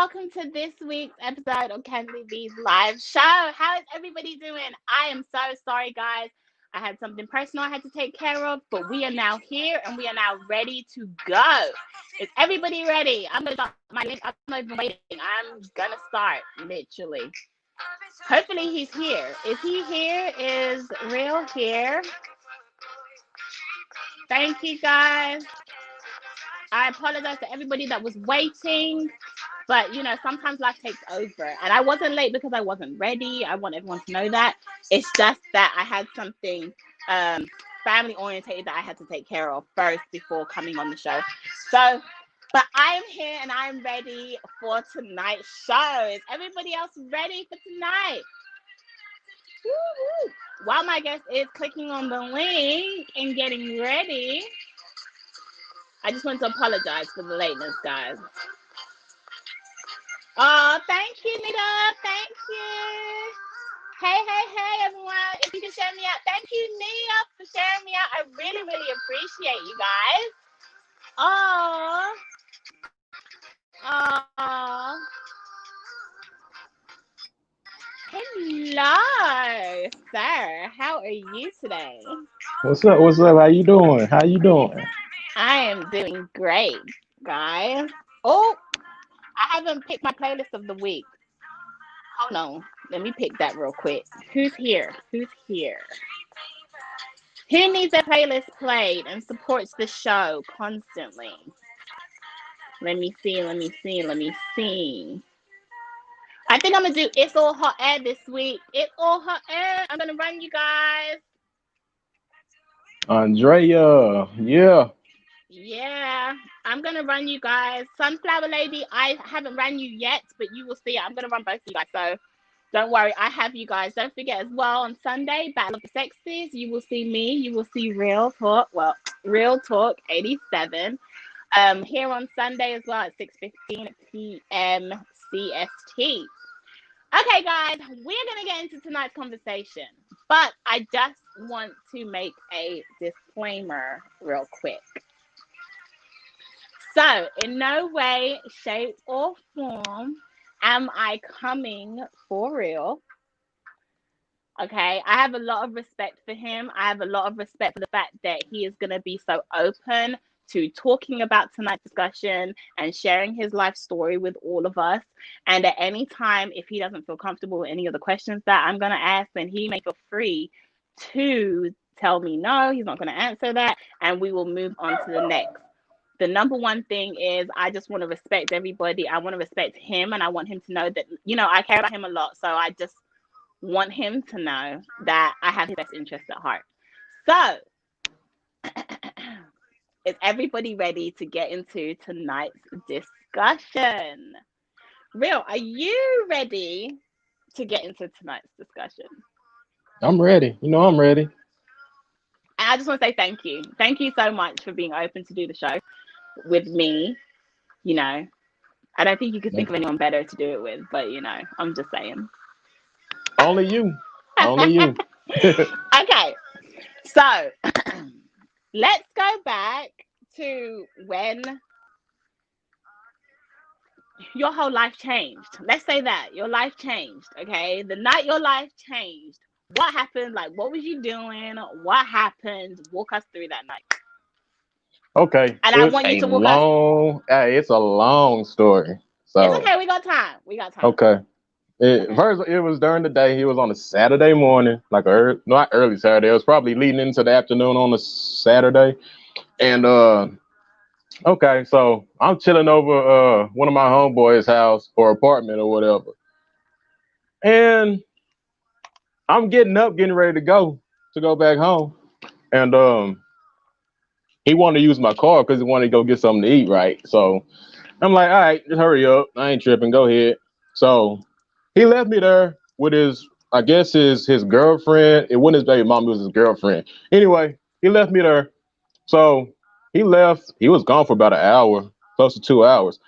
welcome to this week's episode of Kenley B's live show. How is everybody doing? I am so sorry, guys. I had something personal I had to take care of, but we are now here and we are now ready to go. Is everybody ready? I'm gonna start my link. I'm not even waiting. I'm gonna start literally. Hopefully he's here. Is he here? Is Real here? Thank you, guys. I apologize to everybody that was waiting. But, sometimes life takes over. And I wasn't late because I wasn't ready. I want everyone to know that. It's just that I had something family orientated that I had to take care of first before coming on the show. So, but I'm here and I'm ready for tonight's show. Is everybody else ready for tonight? Woo-hoo. While my guest is clicking on the link and getting ready, I just want to apologize for the lateness, guys. Oh, thank you, Nita. Thank you. Hey, everyone. If you can share me out. Thank you, Nia, for sharing me out. I really, really appreciate you guys. Oh. Hello, sir. How are you today? What's up? What's up? How you doing? How you doing? I am doing great, guys. Oh, I haven't picked my playlist of the week. Hold on. Let me pick that real quick. Who's here? Who needs a playlist played and supports the show constantly? Let me see. I think I'm going to do It's All Hot Air this week. It's All Hot Air. I'm going to run you guys. Andrea, yeah. Yeah, I'm going to run you guys. Sunflower Lady, I haven't ran you yet, but you will see. I'm going to run both of you guys. So don't worry, I have you guys. Don't forget as well on Sunday, Battle of the Sexes, you will see me. You will see Real Talk87. Here on Sunday as well at 6:15 p.m. CST. Okay, guys, we're going to get into tonight's conversation, but I just want to make a disclaimer real quick. So, in no way, shape, or form am I coming for Real. Okay, I have a lot of respect for him. I have a lot of respect for the fact that he is going to be so open to talking about tonight's discussion and sharing his life story with all of us. And at any time, if he doesn't feel comfortable with any of the questions that I'm going to ask, then he may feel free to tell me no, he's not going to answer that, and we will move on to the next. The number one thing is I just want to respect everybody. I want to respect him, and I want him to know that, I care about him a lot. So I just want him to know that I have his best interest at heart. So, is everybody ready to get into tonight's discussion? Real, are you ready to get into tonight's discussion? I'm ready. I'm ready. And I just want to say thank you. Thank you so much for being open to do the show with me. I don't think you could think of anyone better to do it with, but I'm just saying. Only you. Only you. Okay, so let's go back to when your whole life changed. Let's say that your life changed. Okay, the night your life changed, what happened? Like, what was you doing? What happened? Walk us through that night. Okay. And I want you to walk us. Hey, it's a long story. So it's okay. We got time. Okay. First, it was during the day. It was on a Saturday morning, like not early Saturday. It was probably leading into the afternoon on a Saturday. And okay, so I'm chilling over one of my homeboys' house or apartment or whatever. And I'm getting up, getting ready to go back home. And he wanted to use my car because he wanted to go get something to eat, right? So I'm like, all right, just hurry up. I ain't tripping. Go ahead. So he left me there with I guess his girlfriend. It wasn't his baby mom, it was his girlfriend. Anyway, he left me there. So he left. He was gone for about an hour, close to 2 hours.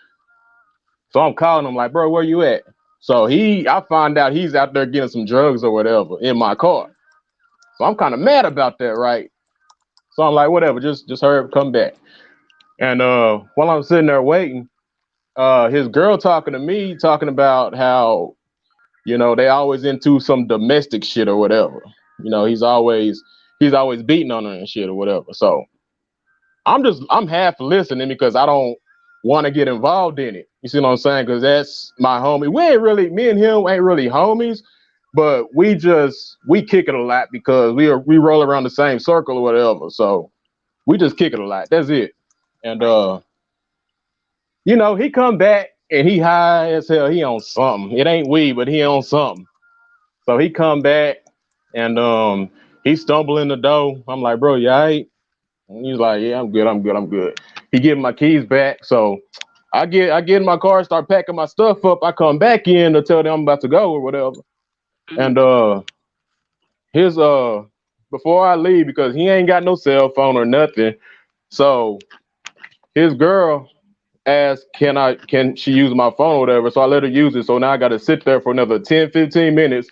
So I'm calling him like, bro, where you at? So I find out he's out there getting some drugs or whatever in my car. So I'm kind of mad about that, right? So I'm like, whatever, just hurry up, come back. And while I'm sitting there waiting, his girl talking to me, talking about how they always into some domestic shit or whatever. He's always beating on her and shit or whatever. So I'm half listening because I don't want to get involved in it. You see what I'm saying? Because that's my homie. Me and him ain't really homies, but we kick it a lot because we roll around the same circle or whatever. So we just kick it a lot. That's it. And Right. he come back and he high as hell. He on something. It ain't weed, but he on something. So he come back and he stumble in the door. I'm like, bro, you all right? And he's like, yeah, I'm good, I'm good, I'm good. He give my keys back. So I get in my car, start packing my stuff up. I come back in to tell them I'm about to go or whatever. Mm-hmm. And his before I leave, because he ain't got no cell phone or nothing. So his girl asked, can she use my phone or whatever? So I let her use it. So now I gotta sit there for another 10, 15 minutes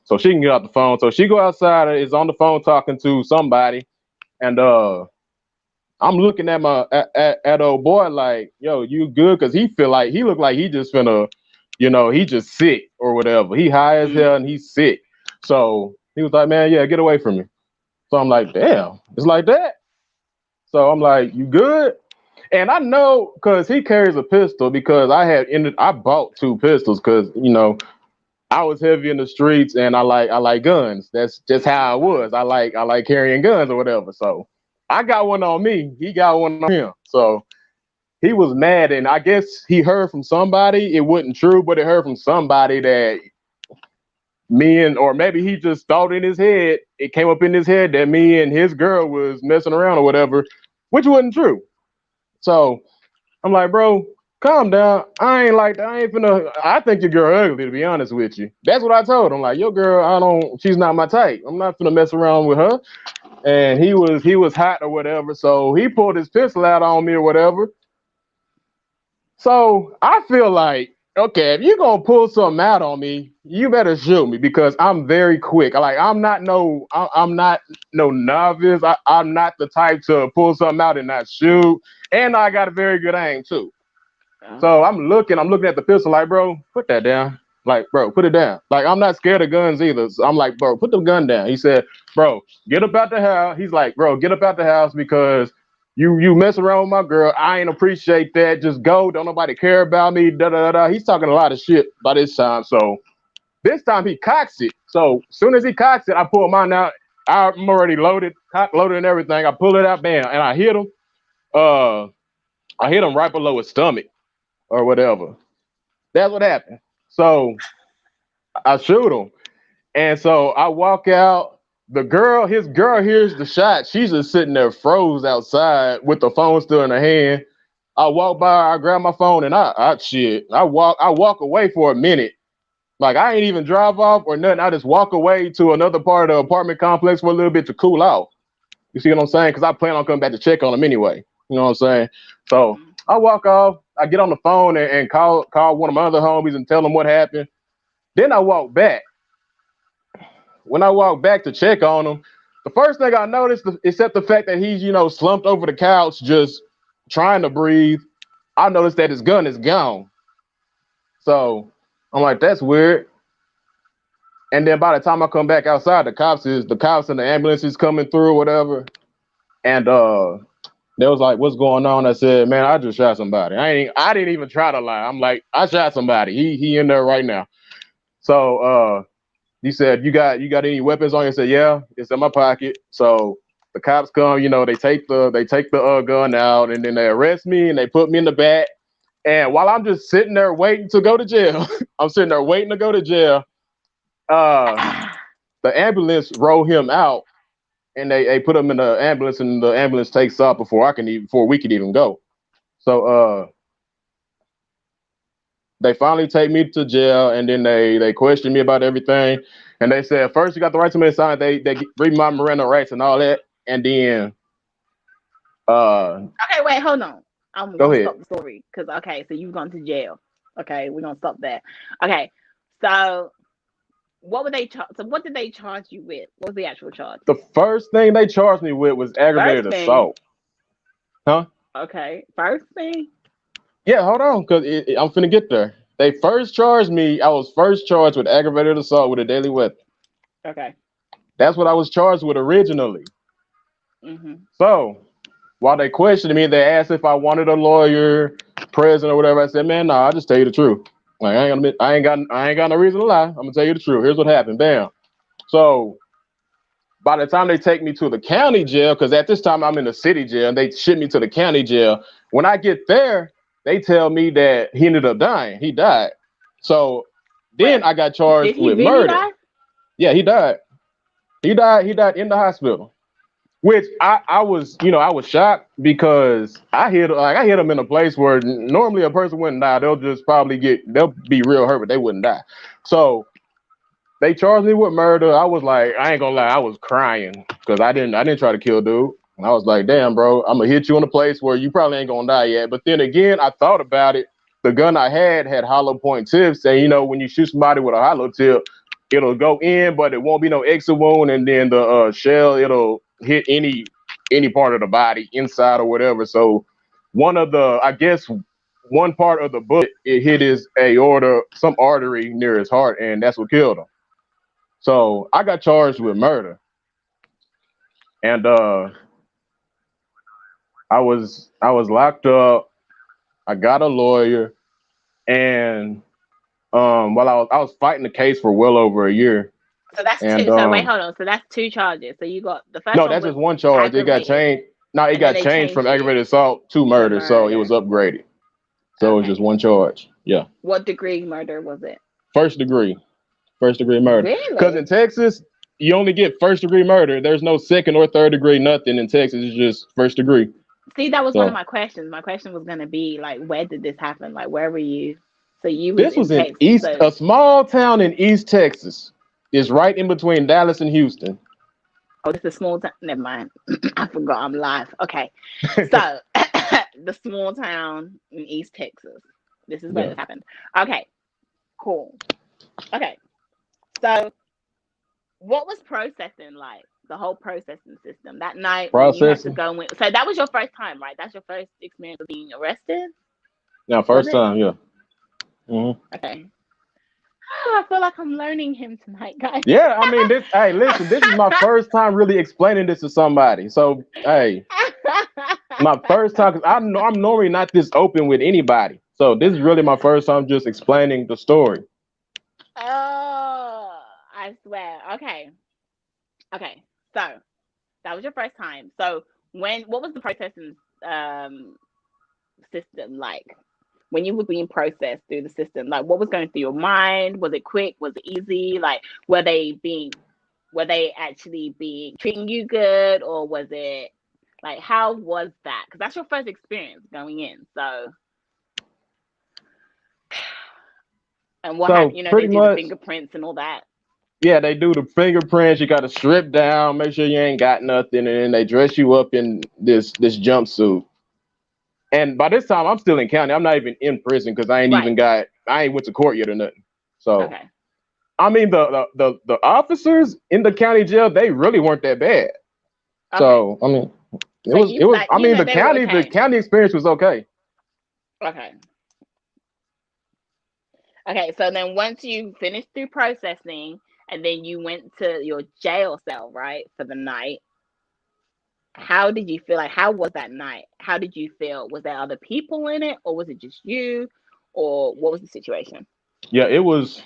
so she can get out the phone. So she go outside and is on the phone talking to somebody. And I'm looking at my at old boy like, yo, you good? Cause he look like he just finna, he just sick or whatever. He high as hell and he's sick. So he was like, man, yeah, get away from me. So I'm like, damn, it's like that. So I'm like, you good? And I know because he carries a pistol because I bought two pistols because I was heavy in the streets and I like guns. That's just how I was. I like carrying guns or whatever. So I got one on me. He got one on him. So he was mad and I guess he heard from somebody. It wasn't true, but it heard from somebody that or maybe he just thought in his head, it came up in his head that me and his girl was messing around or whatever, which wasn't true. So I'm like, bro, calm down. I ain't like that. I ain't finna. I think your girl ugly, to be honest with you. That's what I told him. Like, your girl, she's not my type. I'm not finna mess around with her. And he was hot or whatever. So he pulled his pistol out on me or whatever. So I feel like, okay, if you gonna pull something out on me, you better shoot me because I'm very quick. Like I'm not no novice. I'm not the type to pull something out and not shoot. And I got a very good aim too. Yeah. So I'm looking at the pistol like, bro, put that down. Like, bro, put it down. Like, I'm not scared of guns either. So I'm like, bro, put the gun down. He said, bro, get up out the house. He's like, bro, get up out the house because you mess around with my girl. I ain't appreciate that. Just go. Don't nobody care about me. Da da da da. He's talking a lot of shit by this time. So this time he cocks it. So as soon as he cocks it, I pull mine out. I'm already loaded, cock loaded and everything. I pull it out, bam, and I hit him. Uh, I hit him right below his stomach or whatever. That's what happened. So I shoot him. And so I walk out. His girl hears the shot. She's just sitting there froze outside with the phone still in her hand. I walk by, I grab my phone and I walk away for a minute. Like I ain't even drive off or nothing. I just walk away to another part of the apartment complex for a little bit to cool off. You see what I'm saying? Because I plan on coming back to check on him anyway. You know what I'm saying? So Mm-hmm. I walk off. I get on the phone and call one of my other homies and tell them what happened. Then I walk back. When I walk back to check on him, the first thing I noticed, except the fact that he's slumped over the couch just trying to breathe, I noticed that his gun is gone. So I'm like, that's weird. And then by the time I come back outside, the cops and the ambulance is coming through or whatever. And they was like, "What's going on?" I said, "Man, I just shot somebody. I didn't even try to lie. I'm like, I shot somebody. He in there right now." So he said, "You got any weapons on you?" I said, "Yeah, it's in my pocket." So the cops come. They take the gun out, and then they arrest me and they put me in the back. And while I'm just sitting there waiting to go to jail, I'm sitting there waiting to go to jail. Uh, the ambulance roll him out and they put him in the ambulance and the ambulance takes off before we could even go. So they finally take me to jail and then they question me about everything and they said first you got the right to remain silent. They read my Miranda rights and all that and then uh Okay, wait, hold on. I'm go gonna ahead. stop the story because okay, so you've gone to jail. Okay, we're gonna stop that. Okay, so what did they charge you with? What was the actual charge? The first thing they charged me with was First aggravated thing, assault. Huh? okay, first thing. Yeah, hold on, cause I'm finna get there. They first charged me. I was first charged with aggravated assault with a deadly weapon. Okay. That's what I was charged with originally. Mhm. So while they questioned me, they asked if I wanted a lawyer, present or whatever. I said, man, no, I just tell you the truth. Like I ain't got no reason to lie. I'm gonna tell you the truth. Here's what happened. Bam. So by the time they take me to the county jail, because at this time I'm in the city jail, and they ship me to the county jail. When I get there, they tell me that he ended up dying. He died. So then Wait, I got did charged he with really murder. die? Yeah, he died. He died in the hospital. Which I was, I was shocked because I hit them in a place where normally a person wouldn't die. They'll be real hurt, but they wouldn't die. So they charged me with murder. I was like, I ain't gonna lie, I was crying because I didn't try to kill dude. And I was like, damn, bro, I'm gonna hit you in a place where you probably ain't gonna die yet. But then again, I thought about it. The gun I had hollow point tips, and when you shoot somebody with a hollow tip, it'll go in, but it won't be no exit wound, and then the shell it'll hit any part of the body, inside or whatever. So I guess one part of the bullet it hit his aorta, some artery near his heart, and that's what killed him. So I got charged with murder, and I was locked up. I got a lawyer, and while I was fighting the case for well over a year, So that's and two. So wait, hold on. So that's two charges. So you got the first no, one that's was just one charge. It got aggravated, changed. No, it and then got they changed from changed it aggravated assault to to murder, so it was murder. upgraded. So it was just Okay. one charge. Yeah, What degree murder was it? first degree, first degree murder. Because in Really? Texas, you only get first degree murder. There's no second or third degree. Nothing in Texas. It's just first degree. See, that was one of So my questions. My question was gonna be like, where did this happen? Like, where were you? So you was this in was in Texas. So a small town in East Texas. It's right in between Dallas and Houston. oh, this is a small town. Never mind. I forgot I'm live. Okay. So the small town in East Texas. This is where Yeah, this happened. Okay. Cool. Okay. So what was processing like? The whole processing system that night when you had to processing. go in. So that was your first time, right? That's your first experience of being arrested, Now, was first it? time, yeah. Hmm. Okay. I feel like I'm learning him tonight, guys. Yeah, I mean, this. Hey, listen, this is my first time really explaining this to somebody. So, hey, my first time because I'm normally not this open with anybody. So this is really my first time just explaining the story. Oh, I swear. Okay. Okay. So that was your first time. So what was the processing um system like? When you were being processed through the system, like what was going through your mind? Was it quick? Was it easy? Like were they actually being treating you good, or was it like how was that? Because that's your first experience going in. So and what happened? So You know, they pretty do the much, fingerprints and all that. yeah, they do the fingerprints. You got to strip down, make sure you ain't got nothing, and then they dress you up in this jumpsuit. And by this time, I'm still in county. I'm not even in prison because Right. I ain't went to court yet or nothing. So Okay. I mean, the officers in the county jail, they really weren't that bad. Okay. So I mean, So you it was. like I mean, they were the okay. county experience was okay. Okay. Okay. So then once you finished through processing and then you went to your jail cell, right, for the night, how did you feel? Like how was that night? How did you feel? Was there other people in it, or was it just you? Or what was the situation? Yeah, it was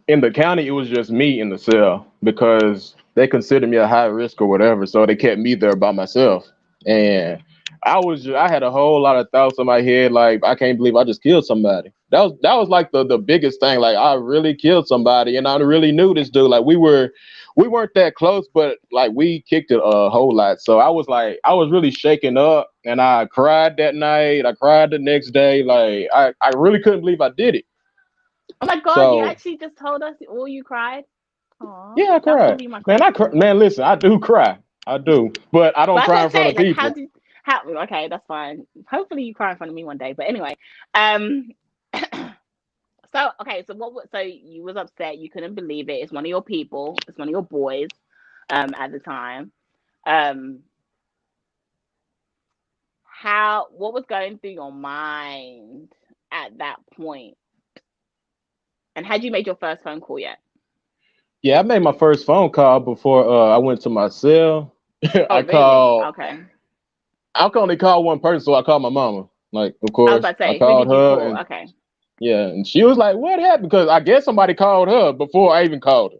in the county. It was just me in the cell because they considered me a high risk or whatever, so they kept me there by myself. And I had a whole lot of thoughts in my head, like I can't believe I just killed somebody. That was like the biggest thing. Like I really killed somebody, and I really knew this dude. Like we weren't that close, but like we kicked it a whole lot. So I was really shaken up, and I cried that night. I cried the next day. Like I really couldn't believe I did it. Oh my god, you So actually just told us all you cried? Aw, yeah, I that was gonna cried. be my Man, question. man, listen, I do cry. I do. But I don't But cry I in front say, of like, how people. did how? Okay, that's fine. Hopefully, you cry in front of me one day. But anyway, um, so okay, so so you was upset. You couldn't believe it. It's one of your people. It's one of your boys. At the time, um, how? What was going through your mind? at that point? And had you made your first phone call yet? Yeah, I made my first phone call before I went to my cell. Oh, I really? called. Okay. I can only call one person, so I called my mama. Like, of I was course, about to I say, who called did you her, call? and Okay. yeah, and she was like, "What happened?" Because I guess somebody called her before I even called her.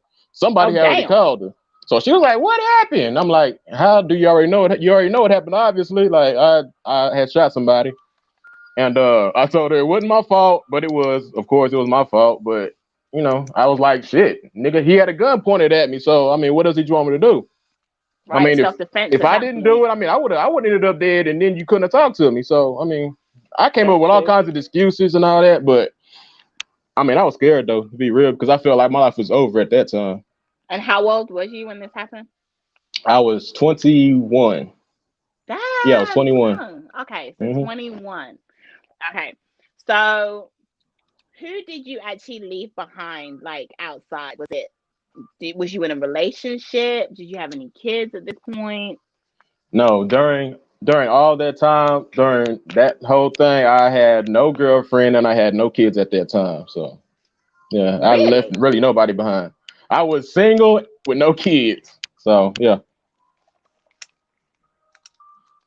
Oh, Somebody had already damn. called her, so she was like, "What happened?" I'm like, "How do you already know it? You already know what happened, obviously. Like, I had shot somebody, and I told her it wasn't my fault, but it was, of course, it was my fault. But I was like, shit, nigga, he had a gun pointed at me. So I mean, what else did you want me to do? I Right. mean, Self-defense if at I that didn't do point. it, I mean, I would ended up dead, and then you couldn't have talked to me. So I mean, I came That's up with all true. kinds of excuses and all that, but I mean, I was scared though, to be real, because I felt like my life was over at that time. And how old was you when this happened? I was 21. Yeah, I was That's 21. young. Okay, so Hmm. 21. Okay. So who did you actually leave behind, like outside? Was you in a relationship? Did you have any kids at this point? No, during all that time, during that whole thing, I had no girlfriend and I had no kids at that time. So yeah, I left Really? really nobody behind. I was single with no kids. So yeah,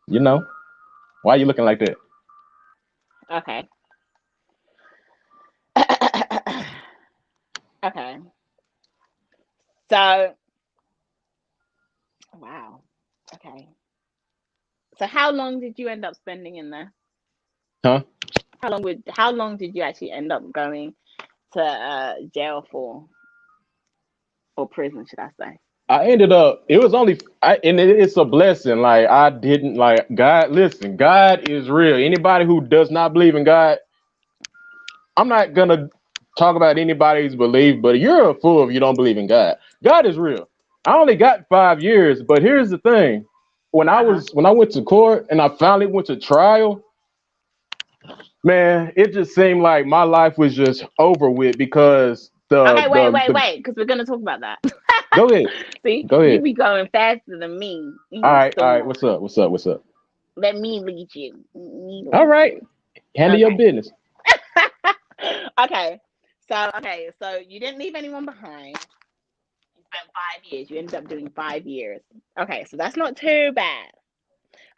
you know, why are you looking like that? Okay. Okay. So, wow. Okay. So how long did you end up spending in there? Huh? How long did you actually end up going to jail for, or prison, should I say? I ended up. It was only. And it's a blessing. Like I didn't like God. Listen, God is real. Anybody who does not believe in God, I'm not gonna talk about anybody's belief, but you're a fool if you don't believe in God. God is real. I only got 5 years, but here's the thing: Uh-huh. when I went to court and I finally went to trial, man, it just seemed like my life was just over with because Okay, wait, because we're gonna talk about that. go ahead, See, go you ahead. be going faster than me in All your right, all right. What's story. up? What's up? What's up? Let me lead you. Me All lead right, you. handle your Okay. business. Okay. So you didn't leave anyone behind. You spent 5 years. You ended up doing 5 years. Okay, so that's not too bad.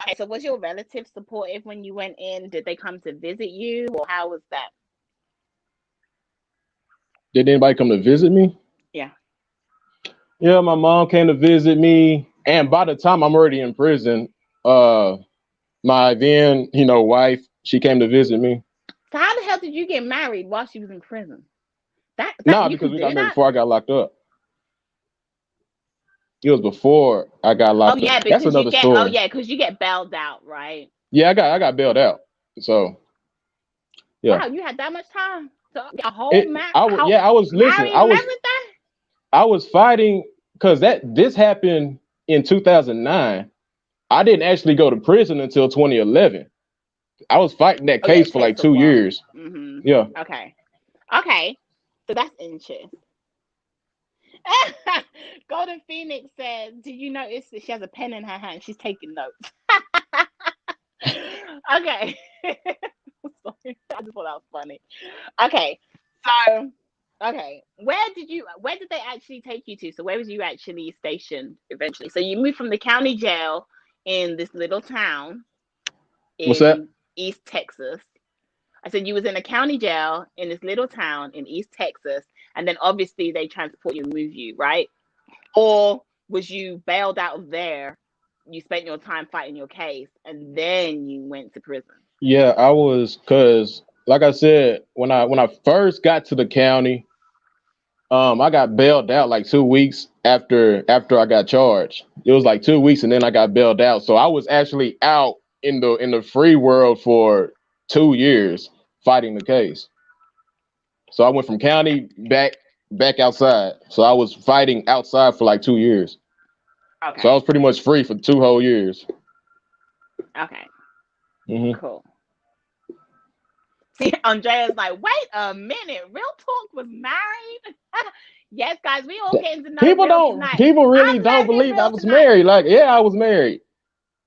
Okay, so was your relative supportive when you went in? Did they come to visit you, or how was that? Did anybody come to visit me? Yeah. Yeah, my mom came to visit me, and by the time I'm already in prison, uh, my then wife, she came to visit me. So how the hell did you get married while she was in prison? That Nah, you because could we got do married that? before I got locked up. It was before I got Oh locked up. yeah, That's because you another get oh story. yeah, because you get bailed out, right? Yeah, I got bailed out. So yeah, Wow, you had that much time to get a whole it. I was yeah, I was listen. married and everything. I was fighting because this happened in 2009. I didn't actually go to prison until 2011. I was fighting that Oh yeah, case it for like takes a two while. years. Mhm. Yeah. Okay. Okay. So that's interesting. Golden Phoenix said, "Did you notice that she has a pen in her hand? She's taking notes." Okay. Sorry, I just thought that was funny. Okay. So, okay, where did they actually take you to? So where was you actually stationed eventually? So you moved from the county jail in this little town What's that? in East Texas. I said you was in a county jail in this little town in East Texas, and then obviously they transport you and move you, right? Or was you bailed out of there? You spent your time fighting your case, and then you went to prison. Yeah, I was because like I said, when I first got to the county, I got bailed out like 2 weeks after I got charged. It was like 2 weeks and then I got bailed out. So I was actually out in the free world for 2 years fighting the case. So I went from county back outside. So I was fighting outside for like 2 years. So I Okay. was pretty much free for 2 whole years. Okay. Hmm. Cool. See, Andrea's like, wait a minute, Real Talk was married? Yes, guys, we all getting to know Real tonight. People really I'm don't learning believe I Real was tonight. married. Like, yeah, I was married.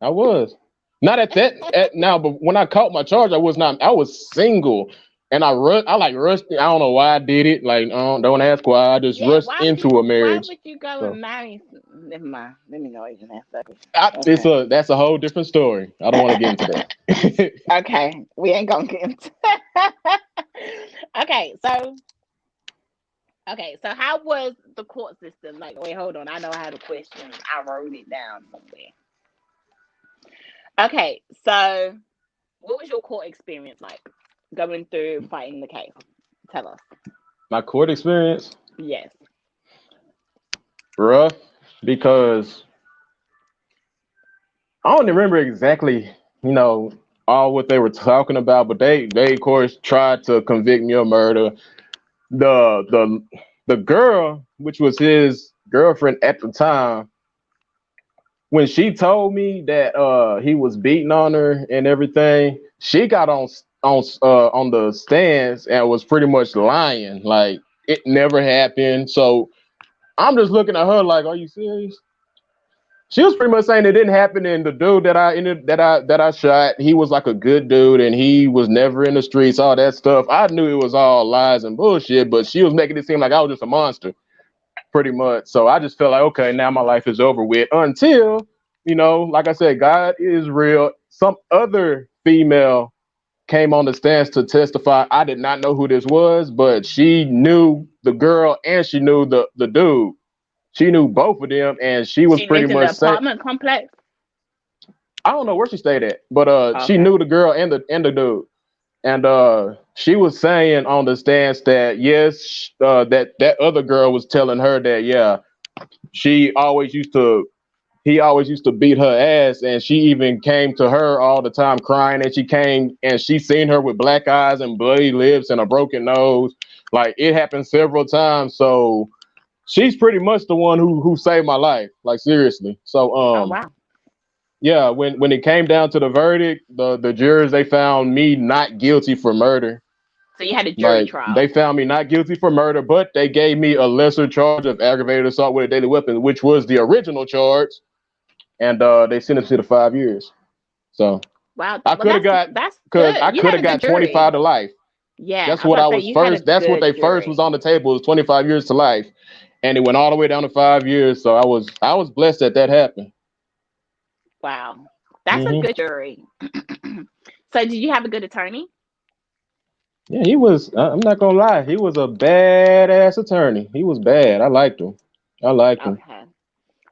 I was. Not at that at now, but when I caught my charge, I was not. I was single. and I like rushed. I don't know why I did it. Like, don't ask why. I just Yeah, rushed into a why marriage. would you go So and marry? Never mind. Let me know even ask that question. it's Okay. that's a whole different story. I don't want to get into that. Okay. We ain't gonna get into Okay, so how was the court system? Like, wait, hold on. I know I had a question. I wrote it down somewhere. Okay, so what was your court experience like going through fighting the case? Tell us. My court experience Yes. rough because I don't remember exactly, you know, all what they were talking about, but they of course tried to convict me of murder. The the girl, which was his girlfriend at the time, when she told me that he was beating on her and everything, she got on the stands and was pretty much lying, like it never happened. So I'm just looking at her like, are you serious? She was pretty much saying it didn't happen. And the dude that I shot, he was like a good dude, and he was never in the streets, all that stuff. I knew it was all lies and bullshit, but she was making it seem like I was just a monster, pretty much. So I just felt like, okay, now my life is over with. Until, like I said, God is real. Some other female came on the stands to testify. I did not know who this was, but she knew the girl and she knew the dude. She knew both of them, and she was She pretty lived in the much saying, apartment complex. I don't know where she stayed at, but she Okay. knew the girl and the dude. And she was saying on the stands that yes, that other girl was telling her that yeah, she always used to he always used to beat her ass, and she even came to her all the time crying, and she came and she seen her with black eyes and bloody lips and a broken nose. Like it happened several times. So she's pretty much the one who saved my life. Like seriously. So Oh wow. yeah, when it came down to the verdict, the jurors they found me not guilty for murder. So you had a jury Like trial. they found me not guilty for murder, but they gave me a lesser charge of aggravated assault with a deadly weapon, which was the original charge, and they sentenced me to 5 years. So Wow. I Well, could have got that's because good. I You could had have a good got 25 jury. to life. Yeah, That's I was what about I to say was you had a first. That's what good they first was jury. on the table was 25 years to life, and it went all the way down to 5 years. So I was blessed that happened. Wow. That's a Hmm. good jury. So did you have a good attorney? Yeah, he was. I'm not gonna lie. He was a badass attorney. He was bad. I liked him. I liked him. Okay.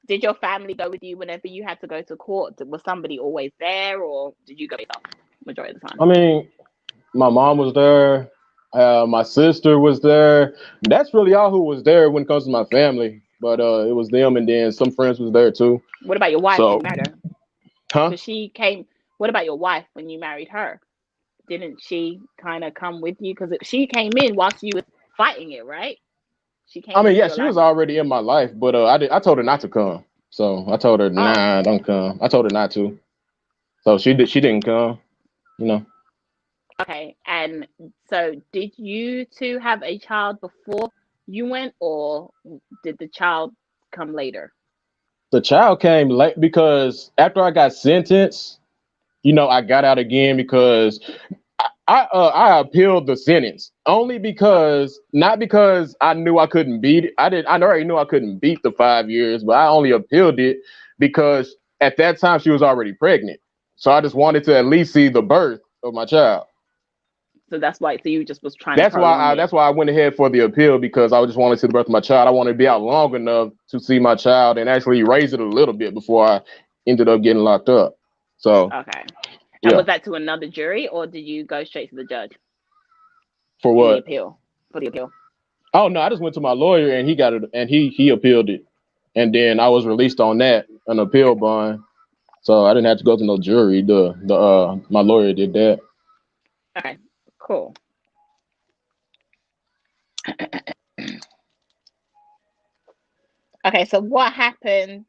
Did your family go with you whenever you had to go to court? Was somebody always there, or did you go yourself majority of the time? I mean, my mom was there. My sister was there. That's really all who was there when it comes to my family. But it was them, and then some friends was there too. What about your wife when So, you married her? huh? Because she came. What about your wife when you married her? Didn't she kind of come with you? Because she came in whilst you was fighting it, right? She I came mean, into yeah, your she life. was already in my life, but I told her not to come. So I told her, Oh, nah, don't come. I told her not to. So she didn't come. You know, okay. And so, did you two have a child before you went, or did the child come later? the child came late because after I got sentenced, I got out again because I appealed the sentence only Oh, because not because I knew I couldn't beat it. I already knew I couldn't beat the 5 years, but I only appealed it because at that time she was already pregnant. So I just wanted to at least see the birth of my child. so that's why. So you just was trying to That's why prolong I it. that's why I went ahead for the appeal because I just wanted to see the birth of my child. I wanted to be out long enough to see my child and actually raise it a little bit before I ended up getting locked up. So Okay. And yeah, was that to another jury, or did you go straight to the judge for in the what? appeal? For the appeal. Oh no, I just went to my lawyer and he got it and he appealed it. And then I was released on that, an appeal bond. So I didn't have to go to no jury. The my lawyer did that. Okay. Cool. Okay. So what happened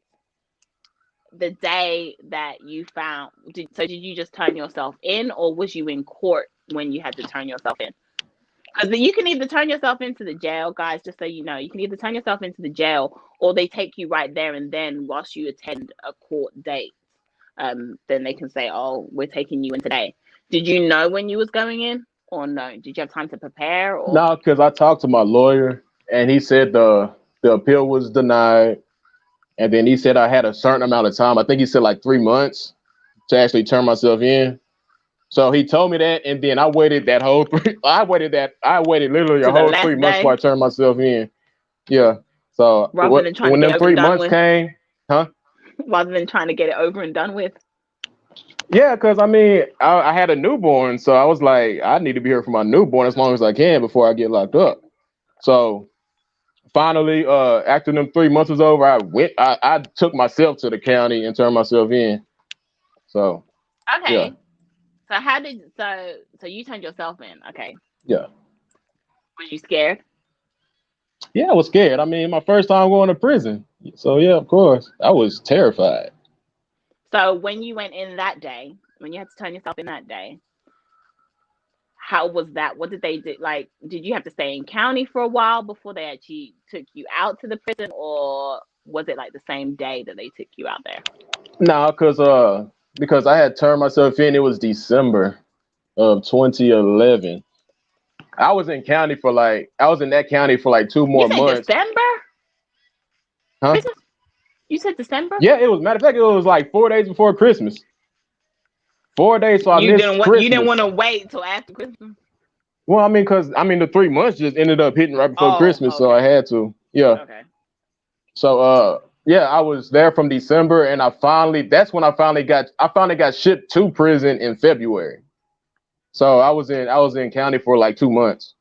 the day that you found? Did you just turn yourself in, or was you in court when you had to turn yourself in? Because you can either turn yourself into the jail, guys. Just so you know, you can either turn yourself into the jail, or they take you right there and then whilst you attend a court date. Then they can say, "Oh, we're taking you in today." Did you know when you was going in? or no? Did you have time to prepare or? No, because I talked to my lawyer and he said the appeal was denied, and then he said I had a certain amount of time. I think he said like 3 months to actually turn myself in. So he told me that, and then I waited that whole three. I waited literally a To the whole last 3 months before I day turned myself in. Yeah. So rather than trying to when get them it over and three done months with, came, huh? rather than trying to get it over and done with. Yeah, because I mean, I had a newborn, so I was like, I need to be here for my newborn as long as I can before I get locked up. So finally, after them 3 months was over, I took myself to the county and turned myself in. So yeah, Okay. So how did so you turned yourself in? Okay. yeah, Was you scared? yeah. I was scared. I mean, my first time going to prison. So yeah, of course, I was terrified. So when you went in that day, when you had to turn yourself in that day, how was that? What did they do? Like, did you have to stay in county for a while before they actually took you out to the prison, or was it like the same day that they took you out there? No, because I had turned myself in. It was December of 2011. I was in that county for like two You more said months. December? Huh? Christmas? You said December? Yeah, it was. Matter of fact, it was like 4 days before Christmas. 4 days, so I missed You didn't want Christmas. to wait till after Christmas. Well, I mean, because I mean, the 3 months just ended up hitting right before Oh, Christmas, so I okay, had to. Yeah. okay. So, yeah, I was there from December, and that's when I finally got shipped to prison in February. So I was in county for like 2 months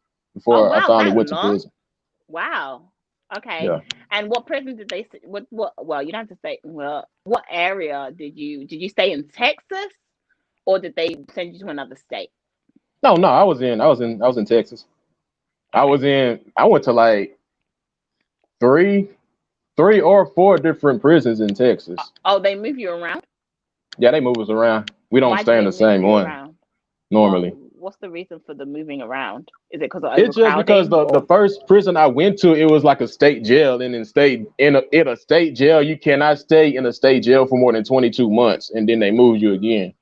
Oh before I wow, finally that went to long? prison. Wow. Okay. Yeah. And what prison did they? What? Well, you don't have to say. Well, what area did you stay in Texas, or did they send you to another state? No, no, I was in Texas. Okay. I went to like three, three or four different prisons in Texas. Oh, they move you around. Yeah, they move us around. We don't Why do stay in they the move same you one around? What? normally. What's the reason for the moving around? Is it because of It's just because overcrowding, the or? first prison I went to, it was like a state jail, and in a state jail, you cannot stay in a state jail for more than 22 months, and then they move you again.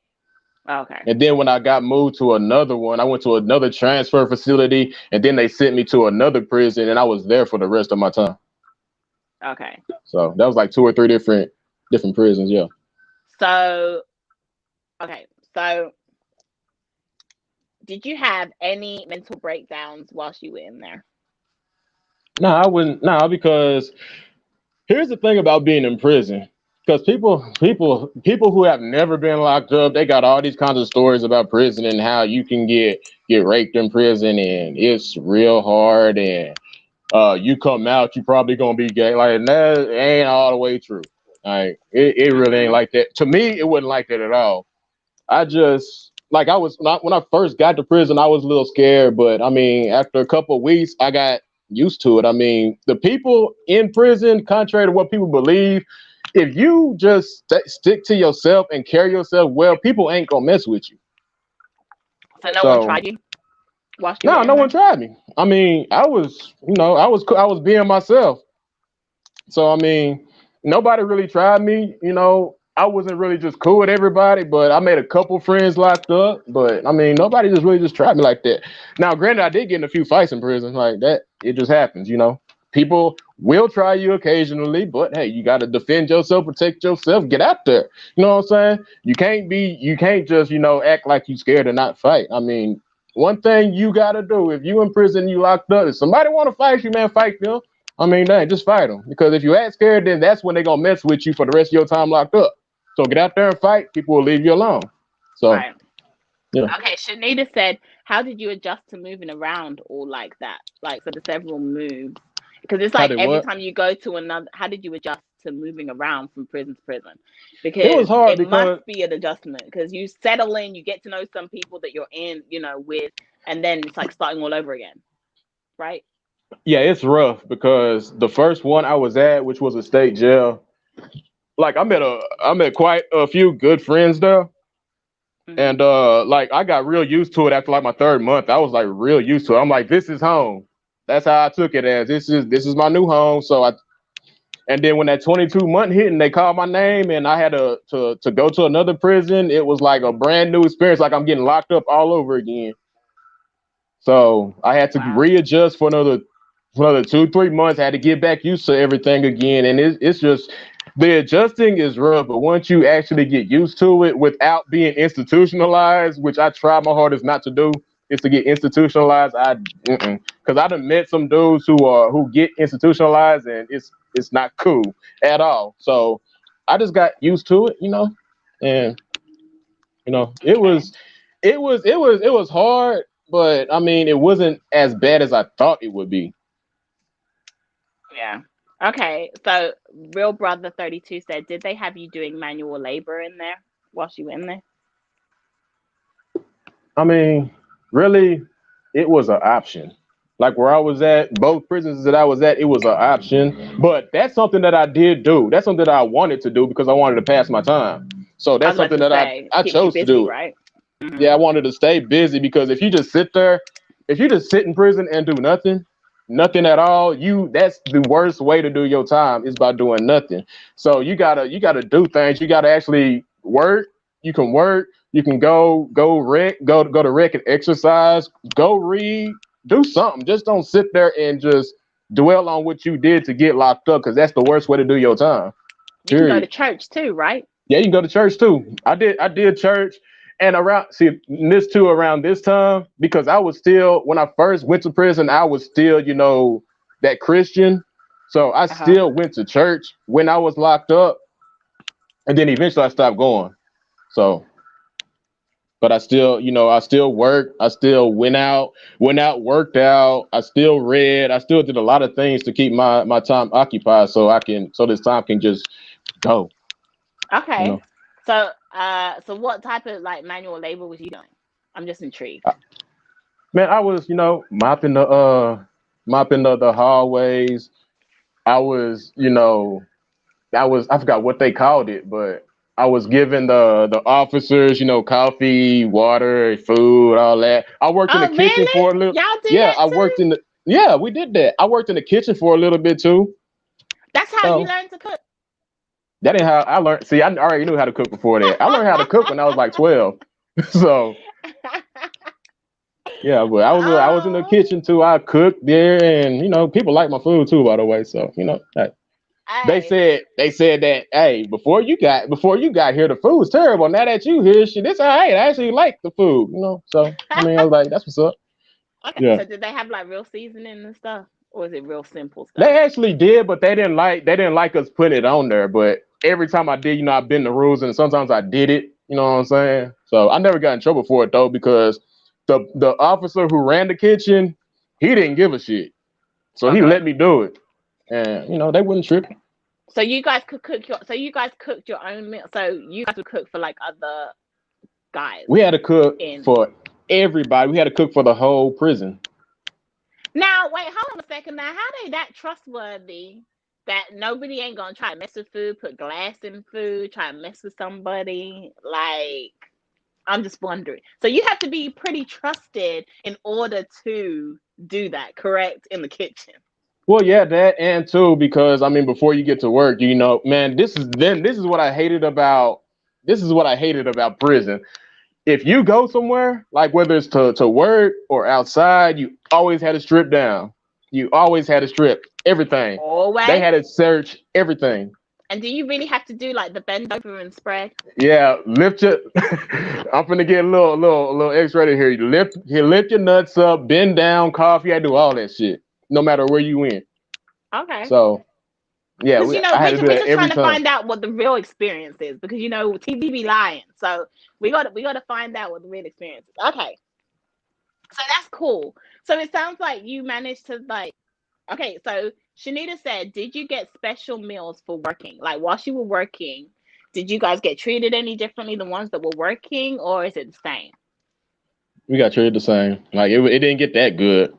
Okay. And then when I got moved to another one, I went to another transfer facility, and then they sent me to another prison, and I was there for the rest of my time. Okay. So that was like two or three different prisons. Yeah. So okay. So did you have any mental breakdowns whilst you were in there? No, I wouldn't. No, because here's the thing about being in prison. Because people who have never been locked up, they got all these kinds of stories about prison and how you can get raped in prison and it's real hard and you come out, you probably gonna be gay. Like that ain't all the way true. Like it really ain't Mm-hmm. like that. To me, it wasn't like that at all. I just like I was not when I first got to prison, I was a little scared, but I mean, after a couple of weeks, I got used to it. I mean, the people in prison, contrary to what people believe, if you just stick to yourself and carry yourself well, people ain't gonna mess with you. So no one So tried you whilst you were no, in no one there? tried me. I mean, I was, I was being myself. So I mean, nobody really tried me. I wasn't really just cool with everybody, but I made a couple friends locked up. But I mean, nobody just really just tried me like that. Now, granted, I did get in a few fights in prison like that. It just happens. People will try you occasionally, but hey, you got to defend yourself, protect yourself, get out there. You know what I'm saying? You can't just act like you scared and not fight. I mean, one thing you got to do if you in prison, you locked up. If somebody want to fight you, man, fight them. I mean, dang, just fight them. Because if you act scared, then that's when they're gonna mess with you for the rest of your time locked up. So get out there and fight. People will leave you alone. So Right. yeah. Okay. Shanita said, "How did you adjust to moving around all like that? Like for the several moves? Because it's How like did every what? time you go to another. How did you adjust to moving around from prison to prison? It was Because hard it must because be an adjustment. Because you settle in, you get to know some people that you're in, with, and then it's like starting all over again, right? yeah, it's rough because the first one I was at, which was a state jail, like I met quite a few good friends there. Hmm. And like I got real used to it after like my third month. I was like real used to it. I'm like, this is home. That's how I took it as this is my new home. And then when that 22-month hit and they called my name and I had to go to another prison, it was like a brand new experience, like I'm getting locked up all over again. So I had to Wow. readjust for another 2 3 months. I had to get back used to everything again, and it's just the adjusting is rough. But once you actually get used to it without being institutionalized, which I try my hardest not to do, is to get institutionalized. Because I done met some dudes who get institutionalized, and it's not cool at all. So I just got used to it, and it Okay. was it was hard, but I mean it wasn't as bad as I thought it would be. Yeah. Okay. So Real Brother 32 said, did they have you doing manual labor in there whilst you were in there? I mean, really, it was an option. Like where I was at, both prisons that I was at, it was an option. But that's something that I did do. That's something that I wanted to do because I wanted to pass my time. So I that's was about something to that say, I keeps you chose to busy, do. right? Hmm. Yeah, I wanted to stay busy because if you just sit there, if you just sit in prison and do nothing, nothing at all, that's the worst way to do your time is by doing nothing. So you gotta do things. You gotta actually work. You can work. You can go to rec and exercise. Go read. Do something. Just don't sit there and just dwell on what you did to get locked up because that's the worst way to do your time. You can go to Period. church too, right? Yeah, you can go to church too. I did church and around see this too around this time because I was still when I first went to prison, I was still, that Christian. So I Uh-huh. still went to church when I was locked up and then eventually I stopped going. So but I still worked, I still went out, worked out, I still read, I still did a lot of things to keep my time occupied so this time can just go, you Okay. know. So what type of like manual labor was you doing? I'm just intrigued. Man, I was, mopping the hallways. I was, I forgot what they called it, but I was giving the officers, coffee, water, food, all that. I worked in the Oh, kitchen really? for a little. Y'all do Yeah, that I too? worked in the. Yeah, we did that. I worked in the kitchen for a little bit too. That's how you So learn to cook. that ain't how I learned. See, I already knew how to cook before that. I learned how to cook when I was like 12. So yeah, but I was in the Oh, kitchen too. I cooked there, and people like my food too, by the way. So they hey. said that hey, before you got here, the food's terrible. Now that you here, shit, it's all right. I actually like the food, So I mean, I was like, that's what's up. Okay, Yeah, so did they have like real seasoning and stuff, or is it real simple stuff? they actually did, but they didn't like us putting it on there. But every time I did, I bend the rules, and sometimes I did it. You know what I'm saying? So I never got in trouble for it though, because the officer who ran the kitchen, he didn't give a shit, so he let Okay. me do it, and they wouldn't trip. So you guys could cook your. So you guys cooked your own meal. So you guys would cook for like other guys We had to cook in. for everybody. We had to cook for the whole prison. Now wait, hold on a second. Now how they that trustworthy that nobody ain't gonna try to mess with food, put glass in food, try to mess with somebody? Like I'm just wondering. So you have to be pretty trusted in order to do that, correct? In the kitchen. Well, yeah, that and too, because I mean, before you get to work, man, this is what I hated about prison. If you go somewhere, like whether it's to work or outside, you always had to strip down. You always had to strip everything. They Always. had to search everything. And do you really have to do like the bend over and spread? Yeah, lift your. I'm gonna get a little X-rated here. You lift your nuts up, bend down, cough. You had to do all that shit, no matter where you went. Okay. So yeah, Because I had we're to do we're that just every trying to time. find out what the real experience is because TV be lying, so we got to find out what the real experience is. Okay, so that's cool. So it sounds like you managed to like. Okay, so Shanita said, did you get special meals for working? Like whilst you were working, did you guys get treated any differently the ones that were working, or is it the We got treated the same. Like it didn't get that good.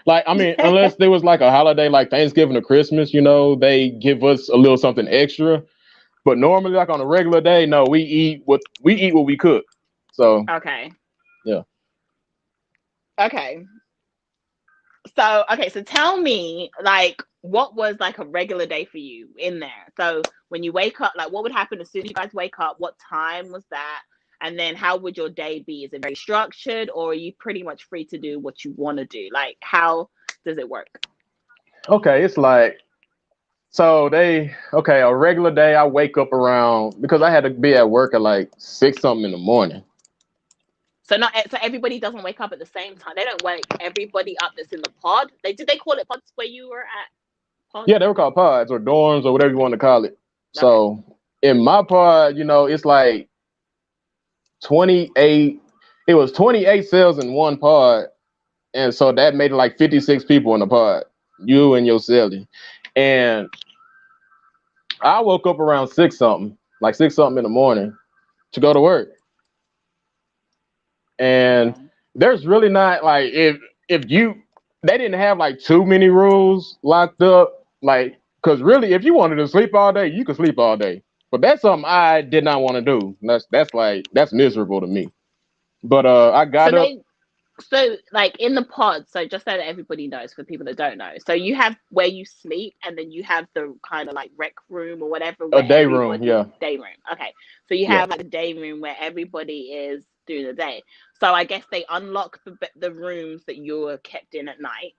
Like I mean, same? unless there was like a holiday like Thanksgiving or Christmas, they give us a little something extra. But normally, like on a regular day, no, we eat what we cook. So Okay, yeah, okay. So tell me, like, what was like a regular day for you in there? So when you wake up, like, what would happen as soon as you guys wake up? What time was that? And then how would your day be? Is it very structured, or are you pretty much free to do what you want to do? Like, how does it work? Okay, it's like a regular day. I wake up around because I had to be at work at like 6 something in the morning. So everybody doesn't wake up at the same time. They don't wake everybody up that's in the pod. They call it pods where you were at? Pod? Yeah, they were called pods or dorms or whatever you want to call it. Okay. So in my pod, it's like 28. It was 28 cells in one pod, and so that made it like 56 people in the pod. You and your cellie. And I woke up around 6 something, like 6 something in the morning to go to work. And Okay. there's really not like if you they didn't have like too many rules locked up, like because really if you wanted to sleep all day, you could sleep all day. But that's something I did not want to do. That's miserable to me. But I So got up they so like in the pod, so just so that everybody knows for people that don't know. So you have where you sleep and then you have the kind of like rec room or whatever a where day room, yeah. everybody day room. Okay. So you Yeah. have like the day room where everybody is through the day. So I guess they unlock the rooms that you're kept in at night.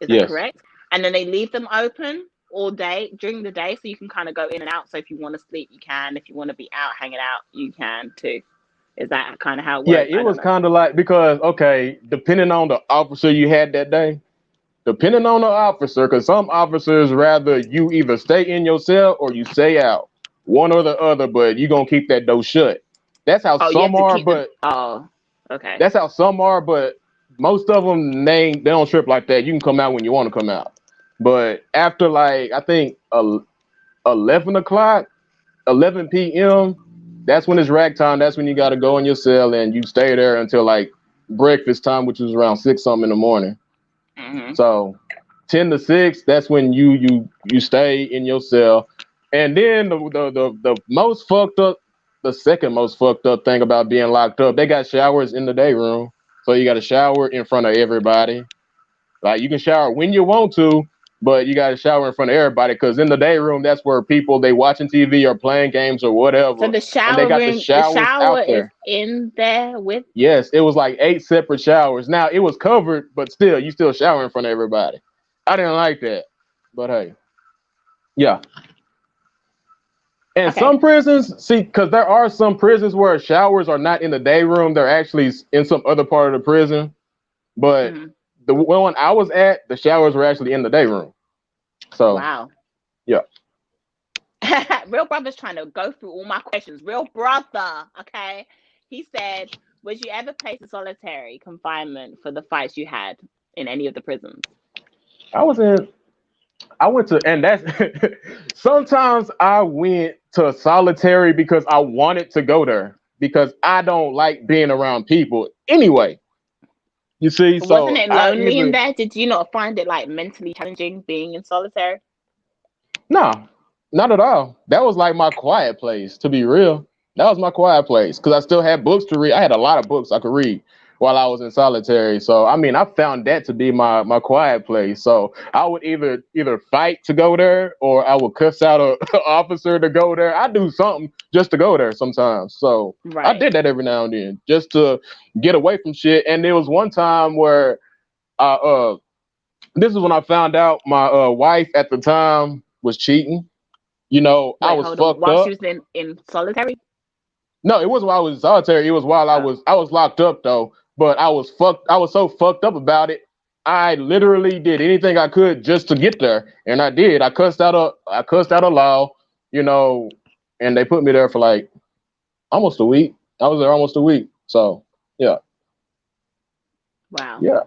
Is that Yes. correct? And then they leave them open all day during the day so you can kind of go in and out. So if you want to sleep, you can. If you want to be out hanging out, you can too. Is that kind of how it Yeah, works? it I don't was know. kind of like because okay, depending on the officer you had that day, depending on the officer, because some officers rather you either stay in your cell or you stay out, one or the other, but you gonna keep that door shut. That's how Oh, you have some to are, keep the. but Oh, okay. that's how some are, but most of them they don't trip like that. You can come out when you want to come out, but after like I think 11 o'clock, 11 p.m., that's when it's rack time. That's when you got to go in your cell and you stay there until like breakfast time, which is around 6 something in the morning. Hmm. So 10 to 6, that's when you stay in your cell. And then the most fucked up, the second most fucked up thing about being locked up, they got showers in the day room. So you got to shower in front of everybody. Like you can shower when you want to, but you got to shower in front of everybody because in the day room, that's where people they watching TV or playing games or So whatever, the and they shower got the room, the showers shower out is there. in there with. Yes, it was like 8 separate showers. Now it was covered, but still, you still shower in front of everybody. I didn't like that, but hey, yeah. And Okay. some prisons, see, because there are some prisons where showers are not in the day room; they're actually in some other part of the prison. But Hmm. the one I was at, the showers were actually in the day room. So Wow. yeah. Real brother's trying to go through all my questions. Real brother. Okay. He said, "Was you ever placed in solitary confinement for the fights you had in any of the prisons?" I was in. I went to, and that's sometimes I went to solitary because I wanted to go there because I don't like being around people anyway. You see, Wasn't so it I lonely in either there? Did you not find it like mentally challenging being in solitary? no, not at all. That was like my quiet place. To be real, that was my quiet place because I still had books to read. I had a lot of books I could read while I was in solitary. So I mean, I found that to be my quiet place. So I would either fight to go there or I would cuss out a officer to go there. I do something just to go there sometimes. So I Right. did that every now and then just to get away from shit. And there was one time where I this is when I found out my wife at the time was cheating. I Wait, was hold on. fucked While she up. was in solitary? No, it wasn't while I was in solitary. It was while Oh. I was locked up though. But I was fucked. I was so fucked up about it. I literally did anything I could just to get there, and I did. I cussed out a law, you know, and they put me there for like almost a week. I was there almost a week. So yeah, Wow. yeah.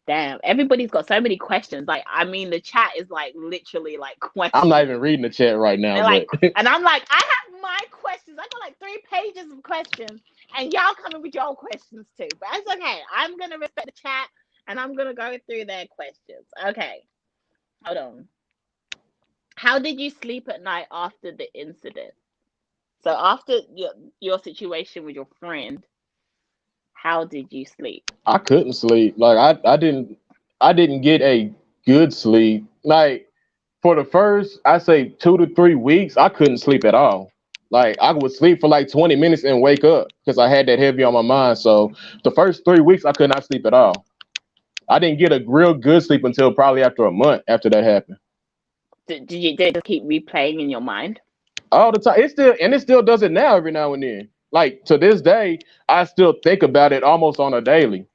Damn. Everybody's got so many questions. Like, I mean, the chat is like literally like I'm not questions. even reading the chat right now, They're like, but and I'm like, I have my questions. I got like 3 pages of questions, and y'all coming with your questions too. But it's okay. I'm gonna respect the chat, and I'm gonna go through their questions. Okay, hold on. How did you sleep at night after the incident? So after your situation with your friend, how did you sleep? I couldn't sleep. Like I didn't get a good sleep. Like for the first I say 2 to 3 weeks, I couldn't sleep at all. Like I would sleep for like 20 minutes and wake up because I had that heavy on my mind. So the first 3 weeks I could not sleep at all. I didn't get a real good sleep until probably after a month after that happened. Did it just keep replaying in your mind? All the time. It still does it now every now and then. Like to this day, I still think about it almost on a daily.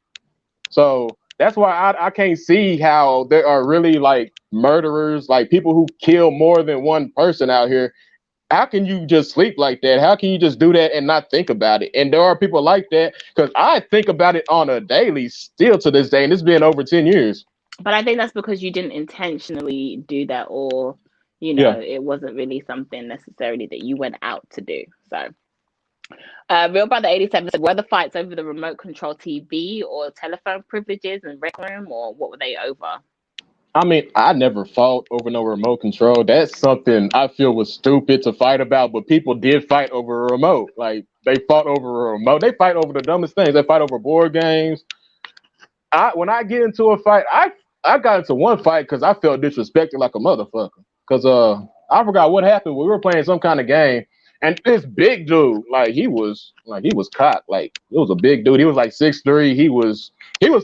So that's why I can't see how there are really like murderers, like people who kill more than one person out here. How can you just sleep like that? How can you just do that and not think about it? And there are people like that because I think about it on a daily still to this day, and it's been over 10 years. But I think that's because you didn't intentionally do that, or Yeah. it wasn't really something necessarily that you went out to do. So, Real Brother 87 said, were the fights over the remote control TV or telephone privileges and rec room, or what were they over? I mean, I never fought over no remote control. That's something I feel was stupid to fight about, but people did fight over a remote. Like they fought over a remote. They fight over the dumbest things. They fight over board games. When I get into a fight, I got into one fight because I felt disrespected like a motherfucker. Cause I forgot what happened. We were playing some kind of game, and this big dude, he was cocked. Like it was a big dude. He was like 6'3". He was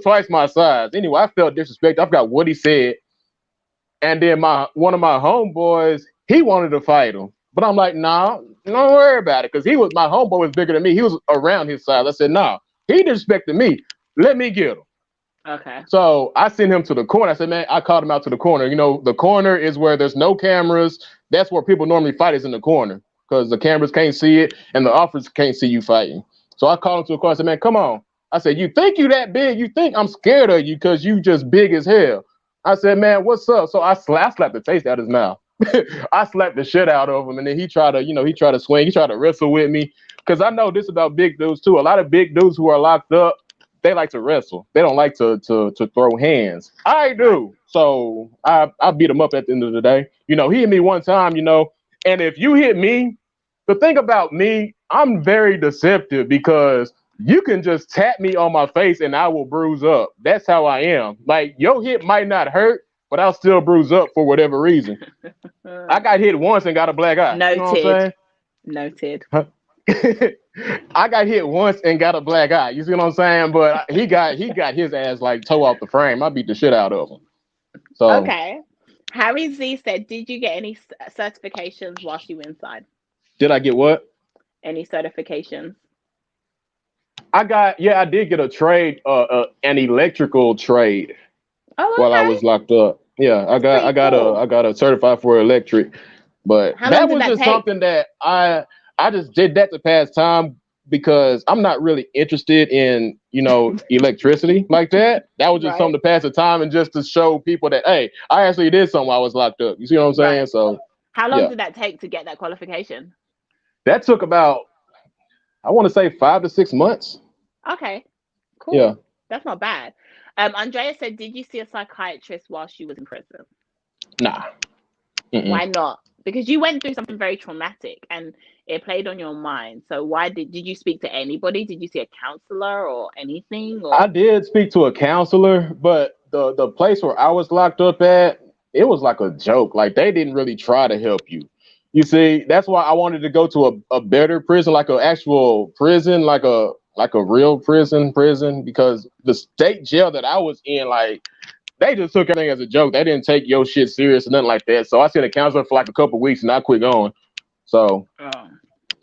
twice my size. Anyway, I felt disrespected. I forgot what he said. And then one of my homeboys, he wanted to fight him. But I'm like, nah, don't worry about it. Because my homeboy was bigger than me. He was around his size. I said, nah, he disrespected me. Let me get him. Okay. So I sent him to the corner. I said, man, I called him out to the corner. The corner is where there's no cameras. That's where people normally fight, is in the corner. Because the cameras can't see it and the officers can't see you fighting. So I called him to the corner. I said, man, come on. I said, you think you that big? You think I'm scared of you because you just big as hell. I said, man, what's up? So I slapped the taste out of his mouth. I slapped the shit out of him, and then he tried to swing, he tried to wrestle with me. Because I know this about big dudes too. A lot of big dudes who are locked up, they like to wrestle. They don't like to throw hands. I Right. do. So I beat him up at the end of the day. He hit me one time, and if you hit me, the thing about me, I'm very deceptive because you can just tap me on my face and I will bruise up. That's how I am. Like your hit might not hurt, but I'll still bruise up for whatever reason. I got hit once and got a black eye. You know what Noted. I'm Noted. saying? I got hit once and got a black eye. You see what I'm saying? But he got his ass like toe off the frame. I beat the shit out of him. So Okay. Harry Z said, did you get any certifications whilst you were inside? did I get what? Any certifications? I did get a trade, an electrical trade Oh, while I okay. was locked up. Yeah, I That's got pretty I got a cool. I got a certified for electric, but How long that did was that just take? something that I just did that to pass time because I'm not really interested in electricity like that. That was just Right. something to pass the time and just to show people that hey, I actually did something while I was locked up. You see what I'm saying? Right. So How long yeah, did that take to get that qualification? that took about I want to say 5 to 6 months. Okay. Yeah, Cool. That's not bad. Andrea said, did you see a psychiatrist while she was in prison? nah. Mm-mm. Why not? Because you went through something very traumatic and it played on your mind. So why did you speak to anybody? Did you see a counselor or anything? I Or did speak to a counselor, but the place where I was locked up at, it was like a joke. Like they didn't really try to help you. You see, that's why I wanted to go to a better prison, like an actual prison, like a real prison, because the state jail that I was in, like they just took everything as a joke. They didn't take your shit serious or nothing like that. So I seen a counselor for like a couple weeks and I quit going. So oh,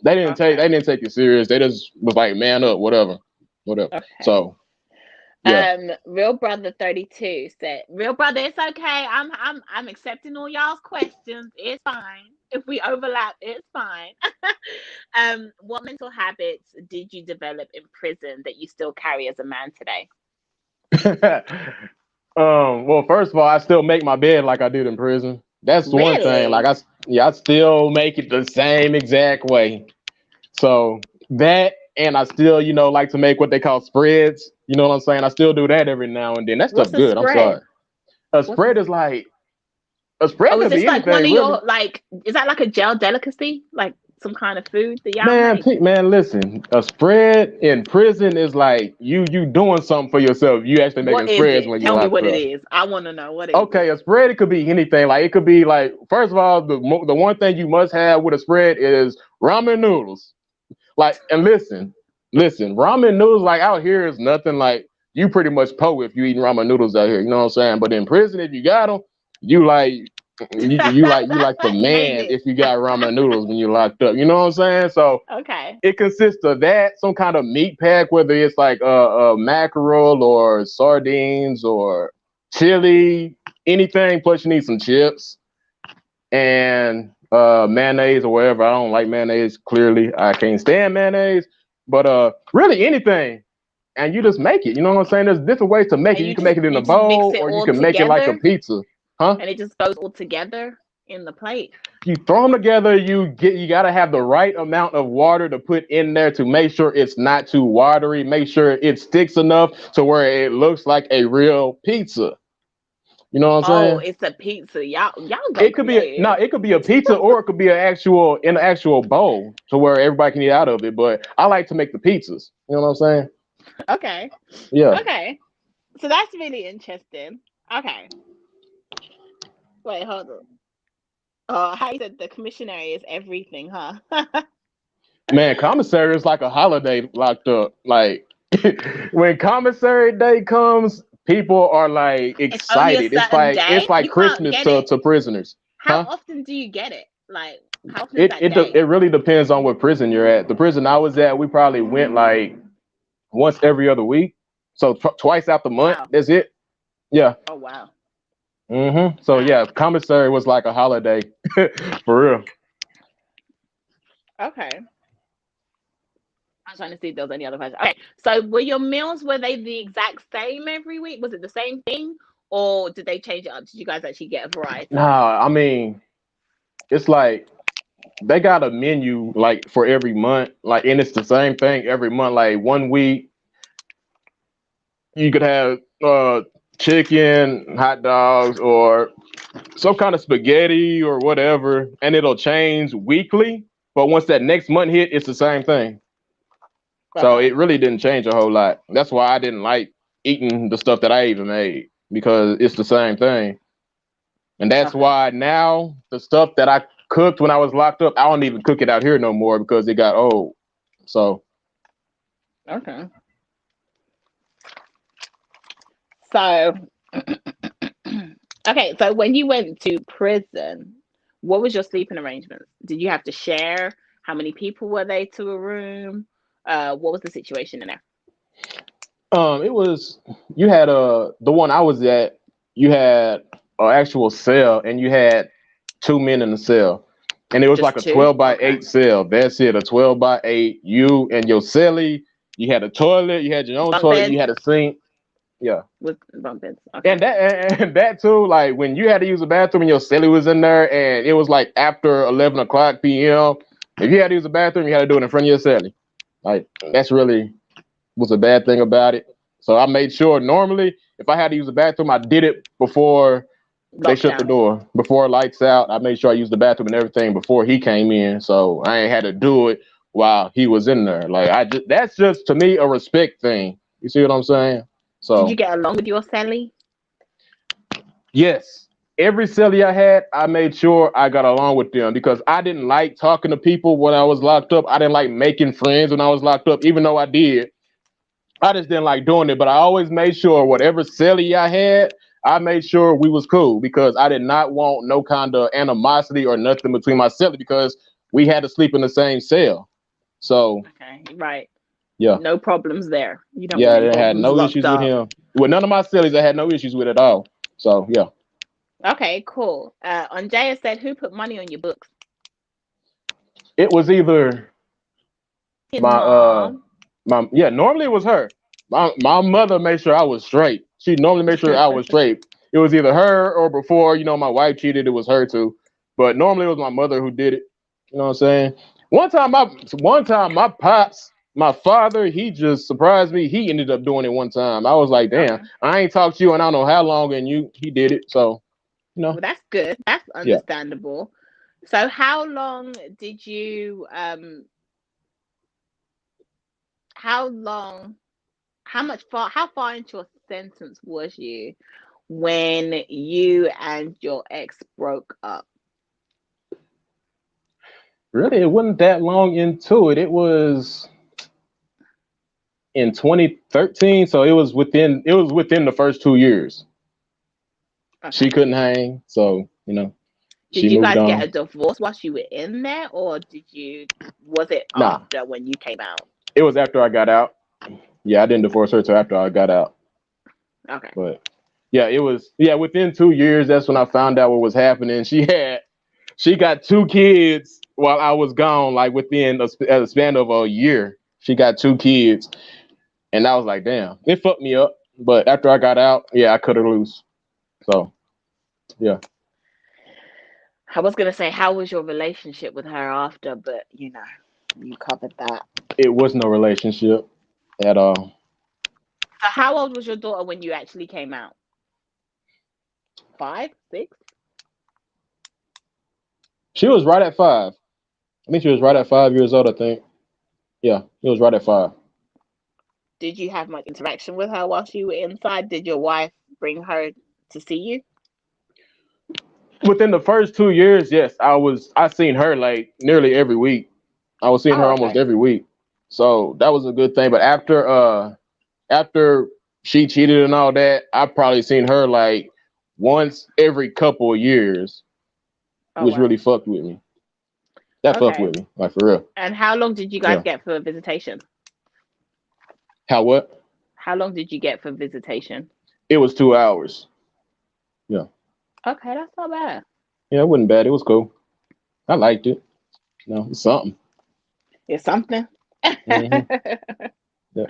they okay, didn't take it serious. They just was like, man up, whatever, whatever. okay. So yeah. Real Brother 32 said, Real Brother, it's okay. I'm accepting all y'all's questions. It's fine. If we overlap, it's fine. What mental habits did you develop in prison that you still carry as a man today? Well, first of all, I still make my bed like I did in prison. That's one thing. Like Really? I still make it the same exact way. So that, and I still, like to make what they call spreads. You know what I'm saying? I still do that every now and then. That What's stuff a good. I'm sorry. spread? A What's a spread is like a spread Oh, is could this be like one anything, of really. your is that like a jail delicacy? Like some kind of food that y'all Man, make? man, listen. A spread in prison is like you doing something for yourself. You actually making What is spreads it? when you Tell me locked what it up. is. I want to know what is Okay, it. a spread it could be anything. Like it could be like first of all, the one thing you must have with a spread is ramen noodles. Like and listen, ramen noodles like out here is nothing like you pretty much po if you eating ramen noodles out here. You know what I'm saying? But in prison, if you got them, you like you like the You made man it. if you got ramen noodles when you're locked up. You know what I'm saying? So Okay. it consists of that, some kind of meat pack, whether it's like mackerel or sardines or chili, anything. Plus, you need some chips and mayonnaise or whatever. I don't like mayonnaise. Clearly, I can't stand mayonnaise. But really anything, and you just make it. You know what I'm saying? There's different ways to make And it. You can make it in a you just mix bowl, it or you all can make it like a together, pizza, huh? and it just goes all together in the plate. You throw them together. You gotta have the right amount of water to put in there to make sure it's not too watery. Make sure it sticks enough to where it looks like a real pizza. You know what I'm Oh, saying? it's a pizza. Y'all go It could be no, creative. it could be a pizza or it could be an actual bowl to where everybody can eat out of it. But I like to make the pizzas. You know what I'm saying? Okay. Yeah. Okay. So that's really interesting. Okay. Wait, hold on. How you said the commissionary is everything, huh? Man, commissary is like a holiday locked up. Like when commissary day comes, people are like It's only a excited. It's certain like day. it's like You can't Christmas get it. to prisoners. How Huh? often do you get it? Like, how often is It that it day? it really depends on what prison you're at. The prison I was at, we probably went like once every other week. So twice out the month. Wow. That's it. Yeah. Oh, wow. So Wow. yeah, commissary was like a holiday for real. Okay. I'm trying to see if there was any other questions. Okay. So were your meals, were they the exact same every week? Was it the same thing? Or did they change it up? Did you guys actually get a variety? Nah, I mean, it's like they got a menu like for every month, like and it's the same thing every month. Like one week you could have chicken, hot dogs, or some kind of spaghetti or whatever, and it'll change weekly. But once that next month hit, it's the same thing. So Okay. it really didn't change a whole lot. That's why I didn't like eating the stuff that I even made because it's the same thing. And that's Okay. why now the stuff that I cooked when I was locked up, I don't even cook it out here no more because it got old. So Okay. So, okay. So when you went to prison, what was your sleeping arrangements? Did you have to share? How many people were they to a room? What was the situation in there? it was you had the one I was at, you had an actual cell and you had two men in the cell. And it was like Just a two? 12 by Okay. 8 cell. That's it, a 12 by 8. You and your cellie, you had a toilet, you had your own Bunk toilet, you beds had a sink. Yeah. with bunk beds. And Okay. that too, like when you had to use the bathroom and your celly was in there, and it was like after 11 o'clock p.m. If you had to use the bathroom, you had to do it in front of your celly. Like that's really was a bad thing about it. So I made sure normally if I had to use the bathroom, I did it before they shut the Lockdown. door, before lights out. I made sure I used the bathroom and everything before he came in, so I ain't had to do it while he was in there. Like that's just to me a respect thing. You see what I'm saying? Did you So get along with your Sally? yes, every celly I had, I made sure I got along with them because I didn't like talking to people when I was locked up. I didn't like making friends when I was locked up, even though I did. I just didn't like doing it. But I always made sure whatever celly I had, I made sure we was cool because I did not want no kind of animosity or nothing between my celly because we had to sleep in the same cell. So Okay, right. yeah, No problems there. You don't want yeah, I any didn't had problems no locked issues with up. him. With none of my cellies, I had no issues with at all. So yeah, Okay, cool. Andrea said, "Who put money on your books?" it was either His my mom. yeah, normally it was her. My mother made sure I was straight. She normally made sure I was straight. It was either her or before, my wife cheated, it was her too. But normally it was my mother who did it. You know what I'm saying? One time my pops, my father, he just surprised me. He ended up doing it one time. I was like, damn, Okay. I ain't talked to you and I don't know how long and he did it. So, Well, that's good. That's yeah. understandable. So how long did you how long how far into your sentence was you when you and your ex broke up? Really, it wasn't that long into it. It was in 2013, so it was within the first 2 years. She Okay. couldn't hang, so she Did you moved guys get on. a divorce whilst you were in there, or was it Nah, after when you came out? it was after I got out. Yeah, I didn't divorce her till after I got out. Okay. But yeah, it was within 2 years. That's when I found out what was happening. She got two kids while I was gone. Like within a span of a year, she got two kids, and I was like, damn, it fucked me up. But after I got out, yeah, I cut her loose. So yeah, I was gonna say, how was your relationship with her after, but you covered that. it was no relationship at all. So how old was your daughter when you actually came out? 5, 6? She was right at 5. I think she was right at Okay. 5 years old. I think. Yeah, it was right at 5. Did you have much interaction with her while she were inside? Did your wife bring her to see you? Within the first 2 years, yes, I seen her like nearly every week. I was seeing her Oh, almost okay. every week. So that was a good thing. But after she cheated and all that, I probably seen her like once every couple of years, Oh, which wow. really fucked with me. That fucked Okay. with me, like for real. And how long did you guys Yeah. get for visitation? How what? How long did you get for visitation? It was 2 hours. Yeah. Okay, that's not bad. Yeah, it wasn't bad. It was cool. I liked it. No, it's something. It's something. Hmm. Yeah.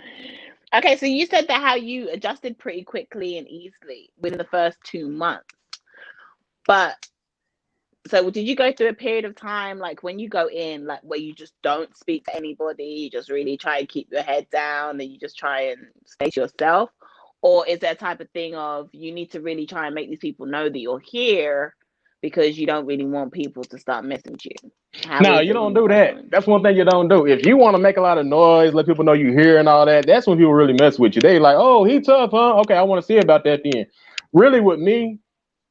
Okay, so you said that how you adjusted pretty quickly and easily within the first 2 months. But so did you go through a period of time like when you go in, like where you just don't speak to anybody, you just really try and keep your head down and you just try and stay to yourself? Or is there a type of thing of you need to really try and make these people know that you're here because you don't really want people to start messing with you? How No, is you it don't when you do first that. go in? That's one thing you don't do. If you want to make a lot of noise, let people know you here and all that, that's when people really mess with you. They like, oh, he tough, huh? Okay, I want to see about that then. Really, with me,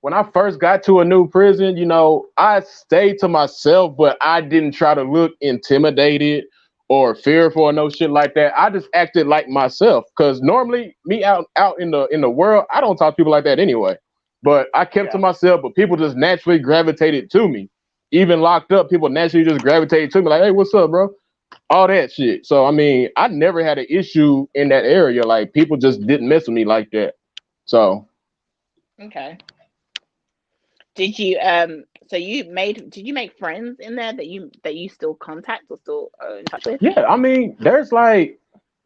when I first got to a new prison, I stayed to myself, but I didn't try to look intimidated or fearful or no shit like that. I just acted like myself. Cause normally me out in the world, I don't talk to people like that anyway. But I kept to Yeah. myself, but people just naturally gravitated to me. Even locked up, people naturally just gravitated to me, like, hey, what's up, bro? All that shit. So I mean, I never had an issue in that area. Like people just didn't mess with me like that. So Okay. Did you so did you make friends in there that you still contact or still in touch with? yeah, I mean, there's like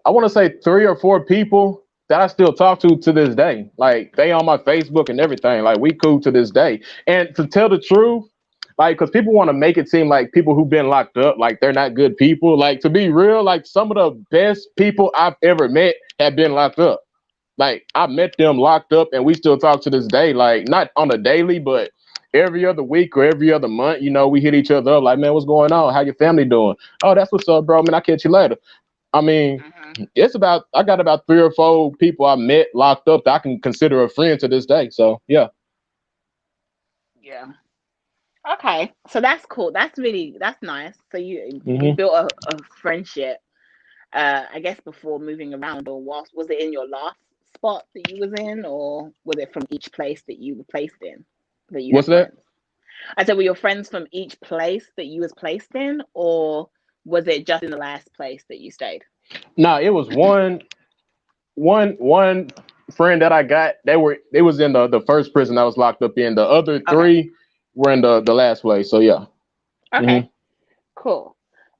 I want to say 3 or 4 people that I still talk to this day. Like they on my Facebook and everything. Like we cool to this day. And to tell the truth, like because people want to make it seem like people who've been locked up, like they're not good people. Like to be real, like some of the best people I've ever met have been locked up. Like I met them locked up, and we still talk to this day. Like not on a daily, but every other week or every other month. We hit each other up. Like, man, what's going on? How your family doing? Oh, that's what's up, bro. Man, I'll catch you later. I mean, Hmm. I got about 3 or 4 people I met locked up that I can consider a friend to this day. So yeah. Yeah. Okay. So that's cool. That's nice. So you Hmm. built a friendship, I guess before moving around, or was it in your last spot that you was in, or was it from each place that you were placed in that you What's had that? friends? I said, were your friends from each place that you was placed in, or was it just in the last place that you stayed? Nah, it was one friend that I got. They was in the first prison I was locked up in. The other Okay. three were in the last place. So yeah. Hmm. Okay. Cool.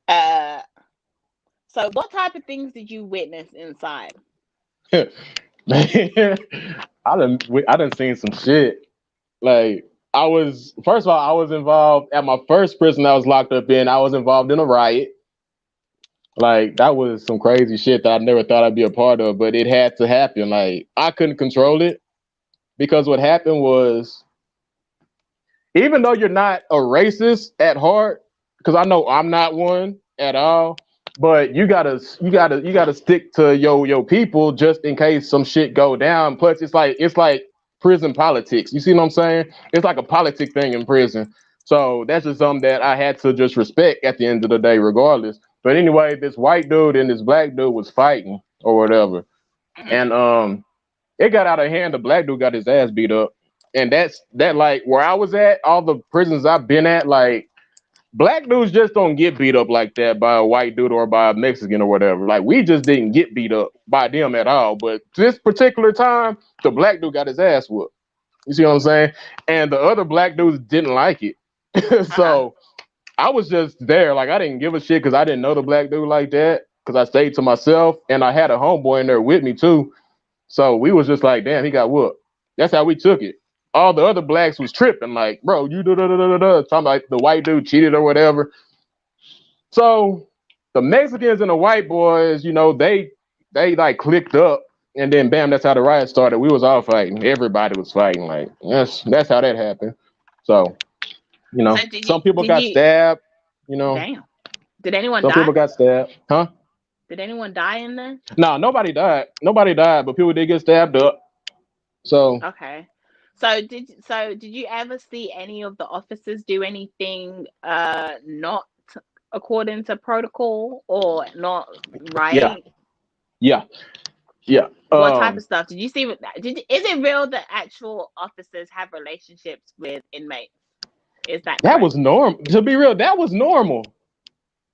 Uh, so what type of things did you witness inside? Man, I done seen some shit. Like first of all, I was involved at my first prison I was locked up in. I was involved in a riot. Like that was some crazy shit that I never thought I'd be a part of, but it had to happen. Like I couldn't control it because what happened was even though you're not a racist at heart, because I know I'm not one at all, but you gotta stick to your people just in case some shit go down. Plus, it's like prison politics. You see what I'm saying? It's like a politic thing in prison. So that's just something that I had to just respect at the end of the day, regardless. But anyway, this white dude and this black dude was fighting or whatever, and it got out of hand. The black dude got his ass beat up, and that like where I was at, all the prisons I've been at, like black dudes just don't get beat up like that by a white dude or by a Mexican or whatever. Like we just didn't get beat up by them at all. But this particular time, the black dude got his ass whooped. You see what I'm saying? And the other black dudes didn't like it. Uh-huh. So I was just there, like I didn't give a shit because I didn't know the black dude like that. Because I stayed to myself, and I had a homeboy in there with me too. So we was just like, damn, he got whooped. That's how we took it. All the other blacks was tripping, like, bro, you da da da da da, talking like the white dude cheated or whatever. So the Mexicans and the white boys, they like clicked up, and then bam, that's how the riot started. We was all fighting. Everybody was fighting. Like, that's how that happened. So, So some people did got you stabbed, you know, damn. Did anyone some die? people got stabbed. Huh? Did anyone die in there? No, nobody died. Nobody died, but people did get stabbed up. So Okay. So did you ever see any of the officers do anything not according to protocol or not yeah, right? yeah, yeah. What type of stuff did you see with that? Is it real that actual officers have relationships with inmates? Is that That correct? was normal. To be real, that was normal.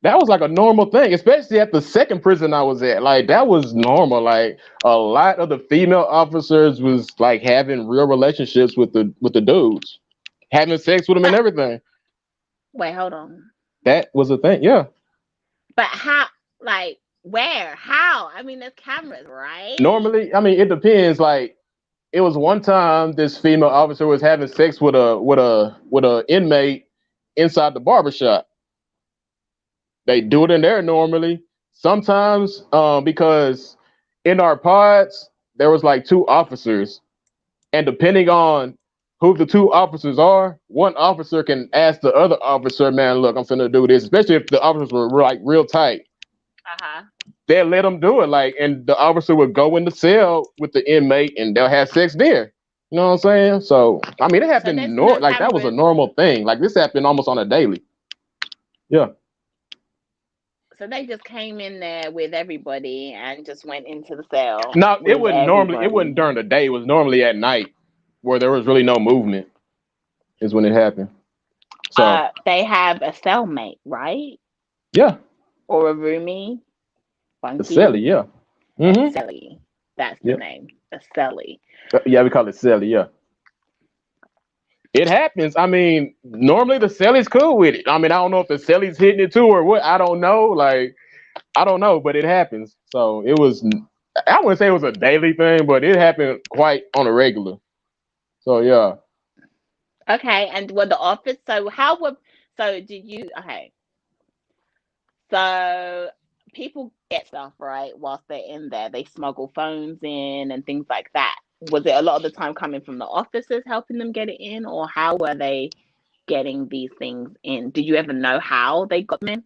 That was like a normal thing, especially at the second prison I was at. Like that was normal. Like a lot of the female officers was like having real relationships with the dudes, having sex with them and But everything. wait, hold on. That was a thing. Yeah. But how? Like where? How? I mean, there's cameras, right? Normally, I mean, it depends. Like it was one time this female officer was having sex with a inmate inside the barbershop. They do it in there normally. Sometimes, because in our pods there was like two officers, and depending on who the two officers are, one officer can ask the other officer, "Man, look, I'm finna do this." Especially if the officers were like real tight, Uh huh. they'll let them do it. Like, and the officer would go in the cell with the inmate, and they'll have sex there. You know what I'm saying? So, I mean, it So happened. there's no Like that was a cameras. normal thing. Like this happened almost on a daily. Yeah. So they just came in there with everybody and just went into the cell No, it with wouldn't normally. It everybody. wasn't during the day. It was normally at night, where there was really no movement. Is when it happened. So They have a cellmate, right? yeah, Or a roomie. the celly. Funky. Yeah. A Mm-hmm. celly. That's the Yeah. name. A celly. Yeah, we call it celly. Yeah. It happens. I mean, normally the celly's cool with it. I mean, I don't know if the celly's hitting it too or what. I don't know. Like, I don't know, but it happens. So it was. I wouldn't say it was a daily thing, but it happened quite on a regular. So yeah. Okay, and were the office so how were so did you okay. So people get stuff, right, whilst they're in there. They smuggle phones in and things like that. Was it a lot of the time coming from the officers helping them get it in, or how were they getting these things in? Did you ever know how they got them in?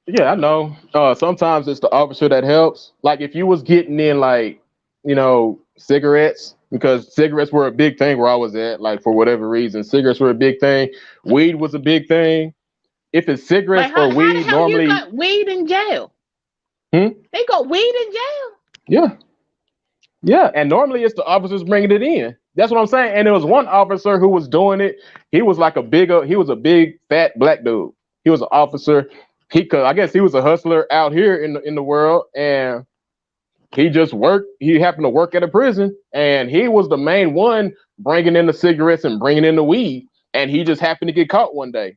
Yeah, I know. Sometimes it's the officer that helps. Like if you was getting in like, cigarettes, because cigarettes were a big thing where I was at, like for whatever reason, cigarettes were a big thing. Weed was a big thing. If it's Wait, cigarettes or how the weed, hell you normally, got weed in jail? hmm? They got weed in jail? Yeah, yeah. And normally it's the officers bringing it in. That's what I'm saying. And there was one officer who was doing it. He was a big fat black dude. He was an officer. I guess he was a hustler out here in the world, and he just worked. He happened to work at a prison, and he was the main one bringing in the cigarettes and bringing in the weed. And he just happened to get caught one day.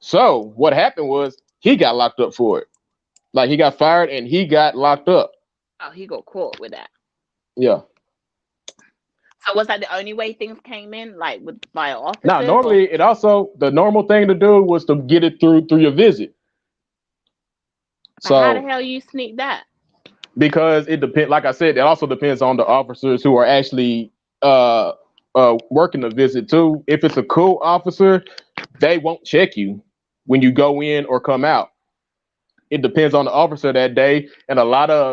So what happened was he got locked up for it. Like he got fired and he got locked up. Oh, he got caught with that. Yeah. So was that the only way things came in, like with via Now officers, or normally it also the normal thing to do was to get it through your visit. but how the So hell you sneak that? because it depends, like I said, it also depends on the officers who are actually uh working a visit too. If it's a cool officer, they won't check you when you go in or come out. It depends on the officer that day, and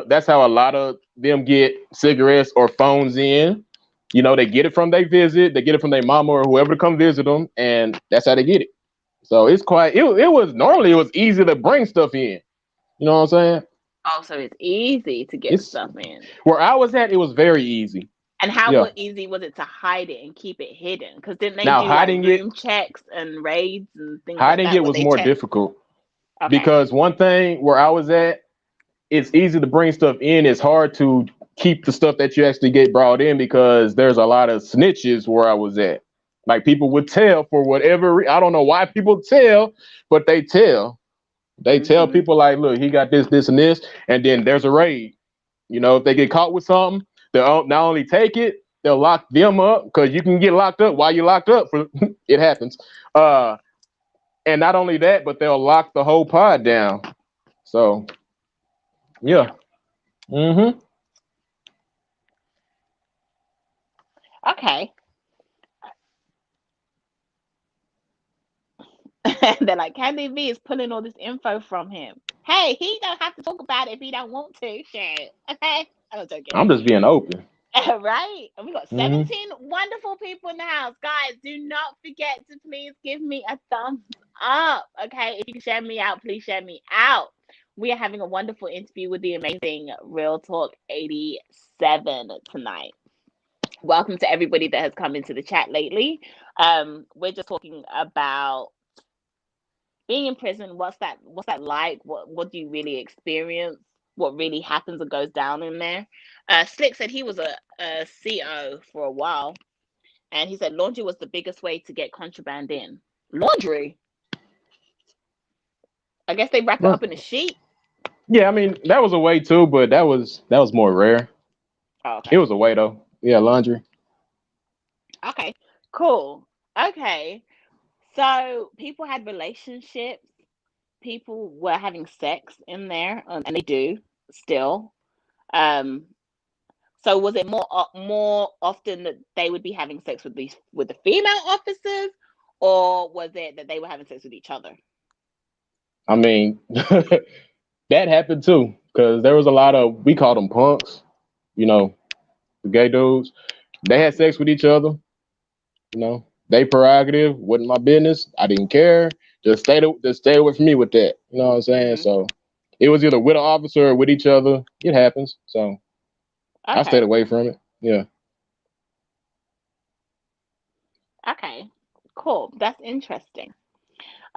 that's how a lot of them get cigarettes or phones in. You know, they get it from their visit, they get it from their mama or whoever to come visit them, and that's how they get it. So it's quite. It was normally it was easy to bring stuff in. You know what I'm saying? Oh, so it's easy to get It's stuff in. where I was at. It was very easy. And how Yeah. easy was it to hide it and keep it hidden? Because didn't they Now do like hiding it, room checks and raids and things like hiding that it where was they more check? difficult Okay. because one thing where I was at, it's easy to bring stuff in. It's hard to keep the stuff that you actually get brought in because there's a lot of snitches where I was at. Like people would tell for whatever I don't know why people tell, but they tell. They tell Mm-hmm. people like, look, he got this, this, and this, and then there's a raid. You know, if they get caught with something, they'll not only take it, they'll lock them up because you can get locked up while you're locked up. For it happens. And not only that, but they'll lock the whole pod down. So yeah. Damn. Mm-hmm. Okay. They're like, Candy V is pulling all this info from him. Hey, he don't have to talk about it if he don't want to. Shit. Okay. I'm joking. I'm just being open. Right? And we got Mm-hmm. 17 wonderful people in the house. Guys, do not forget to please give me a thumbs up. Okay. If you can share me out, please share me out. We are having a wonderful interview with the amazing Real Talk 87 tonight. Welcome to everybody that has come into the chat lately. We're just talking about being in prison. What's that like? What do you really experience? What really happens or goes down in there? Slick said he was a CO for a while, and he said laundry was the biggest way to get contraband in. Laundry? I guess they wrap it Well, up in a sheet. yeah, I mean that was a way too, but that was more rare. Oh, It okay. was a way though. Yeah, laundry. Okay. Cool. Okay. So people had relationships. People were having sex in there, and they do still. Um, so was it more often that they would be having sex with the female officers, or was it that they were having sex with each other? I mean, that happened too because there was a lot of we called them punks. You know, the gay dudes. They had sex with each other. You know, they prerogative wasn't my business. I didn't care. Just stay away from me with that. You know what I'm saying? Mm-hmm. So it was either with an officer or with each other. It happens. So I stayed Okay. away from it. Yeah. Okay. Cool. That's interesting.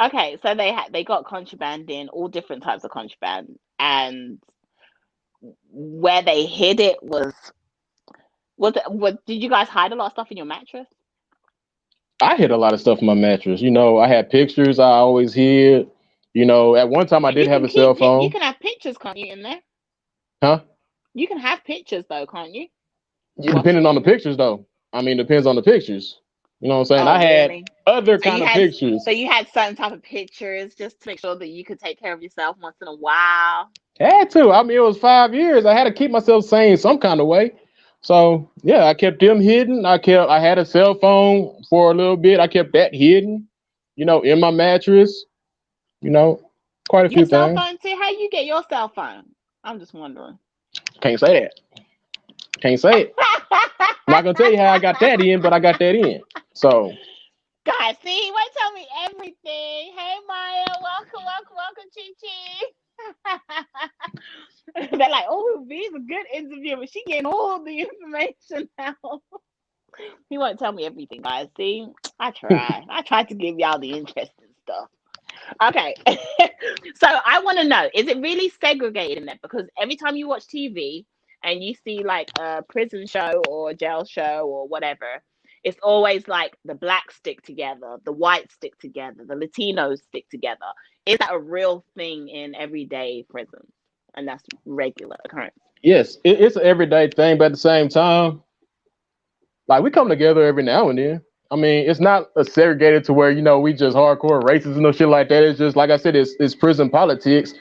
Okay, so they got contraband in, all different types of contraband, and where they hid it was did you guys hide a lot of stuff in your mattress? I hid a lot of stuff in my mattress. You know, I had pictures I always hid. You know, at one time I did You have can a cell you phone. can have pictures, can't you, in there? Huh? You can have pictures though, can't you? Whilst Depending you're on the in there. pictures though. I mean, depends on the pictures. You know what I'm saying? Oh, I had really? other So kind you of had pictures. so you had certain type of pictures just to make sure that you could take care of yourself once in a while. Had to. I mean, it was 5 years. I had to keep myself sane some kind of way. So yeah, I kept them hidden. I had a cell phone for a little bit. I kept that hidden, you know, in my mattress, you know, quite a You got few a cell things. phone too? How you get your cell phone? I'm just wondering. Can't say that. Can't say it. I'm not gonna tell you how I got that in, but I got that in. So Guys, see, why tell me everything? Hey Maya, welcome, Chi Chi. They're like, oh, V's a good interviewer. She getting all the information now. He won't tell me everything, guys. See, I try. I try to give y'all the interesting stuff. Okay. So I want to know, is it really segregated in that? Because every time you watch TV and you see like a prison show or a jail show or whatever, it's always like the blacks stick together, the whites stick together, the Latinos stick together. Is that a real thing in everyday prisons? And that's regular occurrence. yes, it's an everyday thing, but at the same time, like we come together every now and then. I mean, it's not a segregated to where you know we just hardcore racists and no shit like that. It's just like I said, it's prison politics.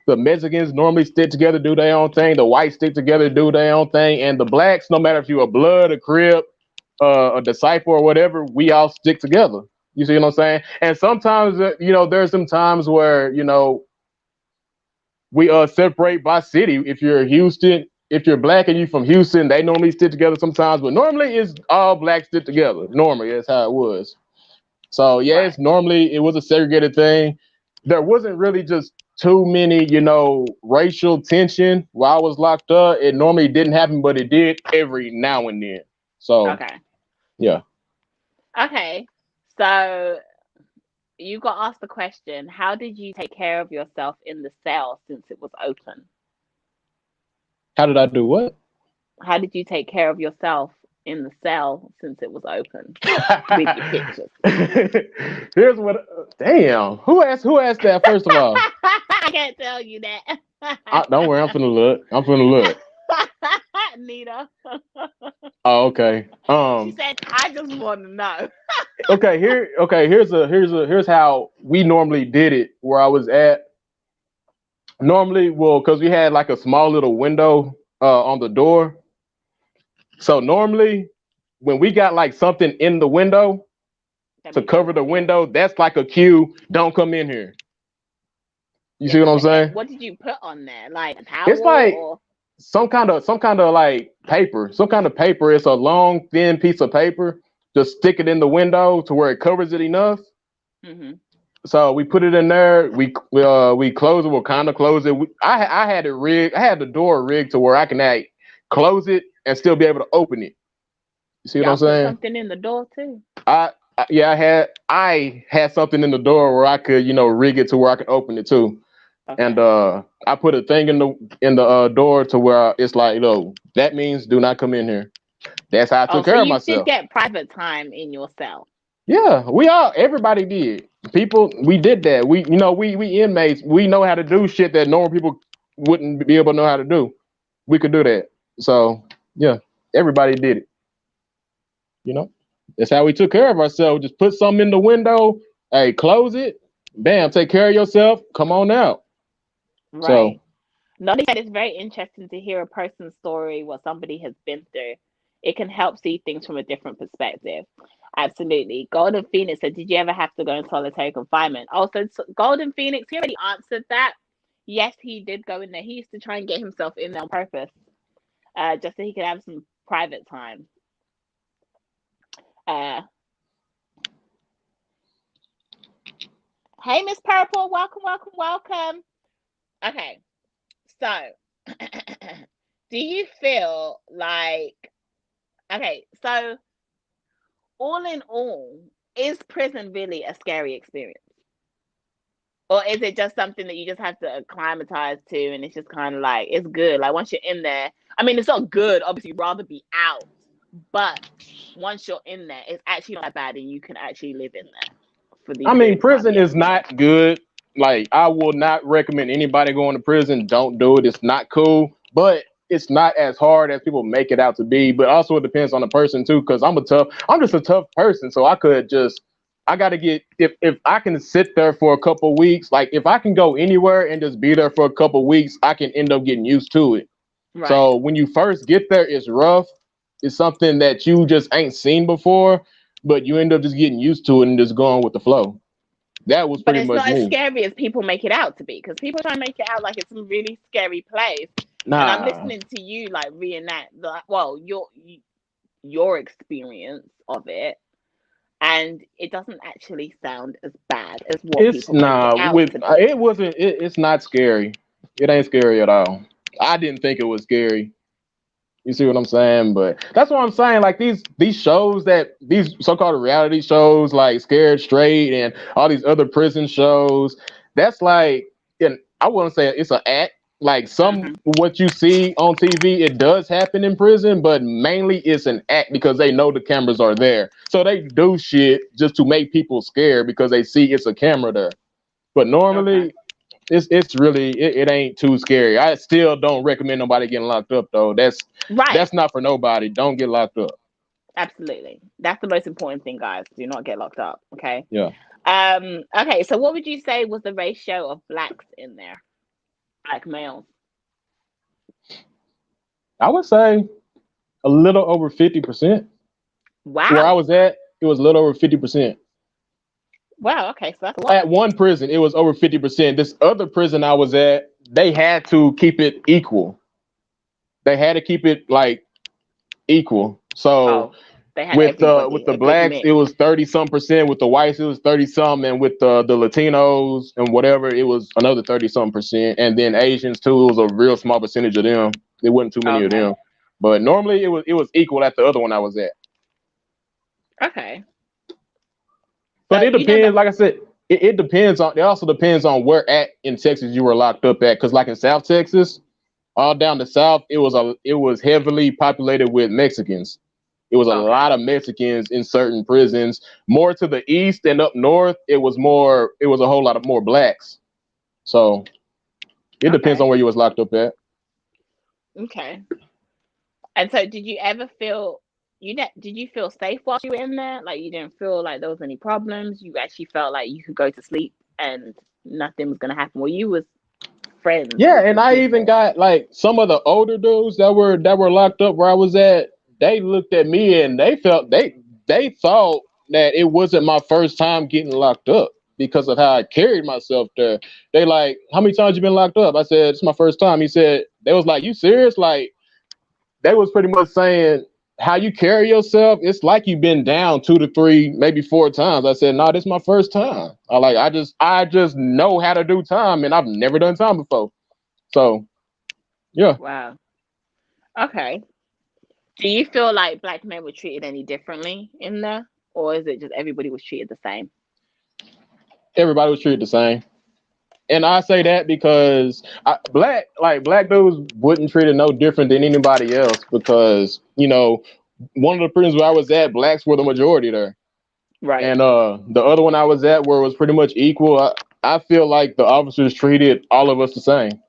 The Mexicans normally stick together, do their own thing. The whites stick together, do their own thing, and the blacks, no matter if you're a blood, a crib, a disciple or whatever, we all stick together. You see what I'm saying? And sometimes, there's some times where we separate by city. If you're Houston, if you're black and you're from Houston, they normally stick together sometimes, but normally it's all black stick together. Normally, that's how it was. So Right. yes, normally it was a segregated thing. There wasn't really just too many, racial tension while I was locked up. It normally didn't happen, but it did every now and then. So Okay. yeah. Okay. So you got asked the question, how did you take care of yourself in the cell since it was open? How did I do what? How did you take care of yourself in the cell since it was open with your pictures? Here's what. Damn. Who asked that? First of all, I can't tell you that. don't worry. I'm finna look. I'm finna look. Nita. Oh, okay. She said, I just want to know. Okay. Here. Okay. Here's how we normally did it. Where I was at. Normally, well, because we had like a small little window on the door. So normally, when we got like something in the window That to means don't cover the come in. window, that's like a cue. Don't come in here. You Yeah, see what I'm but saying? what did you put on there? Like a towel It's like or? some kind of like paper, some kind of paper. It's a long, thin piece of paper. Just stick it in the window to where it covers it enough. Hmm. So we put it in there. We close it. We'll kind of close it. I had it rigged. I had the door rigged to where I can close it and still be able to open it. You see what I'm Y'all put saying? something in the door too. Yeah, I had something in the door where I could rig it to where I could open it too. And Okay. I put a thing in the door to where it's like, that means do not come in here. That's how I Oh, took so care of you did myself. get private time in your cell. Yeah, everybody did. People, we did that. We inmates, we know how to do shit that normal people wouldn't be able to know how to do. We could do that. So yeah, everybody did it. You know, that's how we took care of ourselves. Just put something in the window. Hey, close it. Bam, take care of yourself. Come on out. So Right. Nolly said it's very interesting to hear a person's story, what somebody has been through. It can help see things from a different perspective. Absolutely. Golden Phoenix said, did you ever have to go in solitary confinement? Also, Golden Phoenix, he already answered that. Yes, he did go in there. He used to try and get himself in there on purpose, just so he could have some private time. Uh, hey, Miss Purple, welcome, welcome, welcome. Okay, so do you feel like, okay, so all in all, is prison really a scary experience? Or is it just something that you just have to acclimatize to and it's just kind of like, it's good? Like once you're in there, I mean, it's not good. Obviously, you'd rather be out. But once you're in there, it's actually not that bad and you can actually live in there for the I mean, period of time prison you have is to be there. not good. Like, I will not recommend anybody going to prison. Don't do it. It's not cool, but it's not as hard as people make it out to be. But also, it depends on the person too. Because I'm just a tough person. So I got to if I can sit there for a couple weeks, like if I can go anywhere and just be there for a couple weeks, I can end up getting used to it. Right. So when you first get there, it's rough. It's something that you just ain't seen before, but you end up just getting used to it and just going with the flow. That was But pretty it's much not as me. scary as people make it out to be because people try and make it out like it's a really scary place. And I'm Nah, listening to you like reenact well, your experience of it, and it doesn't actually sound as bad as what it's people make it nah. out With to be. it wasn't. It's not scary. It ain't scary at all. I didn't think it was scary. You see what I'm saying? But that's what I'm saying. Like these shows these so-called reality shows like Scared Straight and all these other prison shows, that's like, and I wouldn't say it's an act. Like some Hmm. what you see on TV, it does happen in prison, but mainly it's an act because they know the cameras are there. So they do shit just to make people scared because they see it's a camera there. But Okay. normally it's really it ain't too scary. I still don't recommend nobody getting locked up though. Right. That's not for nobody. Don't get locked up. Absolutely. That's the most important thing, guys. Do not get locked up. Okay. Yeah. Okay, so what would you say was the ratio of blacks in there? Black males. I would say a little over 50%. Where I Wow. was at, it was a little over 50%. Wow. Okay. So that's a lot. At one prison, it was over 50%. This other prison I was at, they had to keep it equal. They had to keep it like equal. So Oh, they had with everybody the a good blacks, mix. it was 30 some percent. With the whites, it was 30 some, and with the Latinos and whatever, it was another 30 some percent. And then Asians too, it was a real small percentage of them. There wasn't too many of Okay. them. But normally it was equal at the other one I was at. Okay. But So it you know depends. the Like I said, it depends on. It also depends on where at in Texas you were locked up at. Because like in South Texas, all down the South, it was heavily populated with Mexicans. It was a okay. lot of Mexicans in certain prisons. More to the east and up north, it was more. It was a whole lot of more blacks. So it depends Okay. on where you was locked up at. Okay. And so, did you ever feel did you feel safe while you were in there? Like you didn't feel like there was any problems. You actually felt like you could go to sleep and nothing was gonna happen. Well, you was friends Yeah, with and the I even people. got like some of the older dudes that were locked up where I was at. They looked at me and they thought that it wasn't my first time getting locked up because of how I carried myself there. They like, how many times you been locked up? I said it's my first time. He said they was like, you serious? Like they was pretty much saying how you carry yourself. It's like you've been down 2 to 3, maybe 4 times. I said, no, this is my first time. I just know how to do time, and I've never done time before. So yeah, Wow. Okay. Do you feel like black men were treated any differently in there, or is it just everybody was treated the same? everybody was treated the same. And I say that because black dudes wouldn't treat it no different than anybody else because one of the prisons where I was at, blacks were the majority there, Right. and the other one I was at where it was pretty much equal. I feel like the officers treated all of us the same.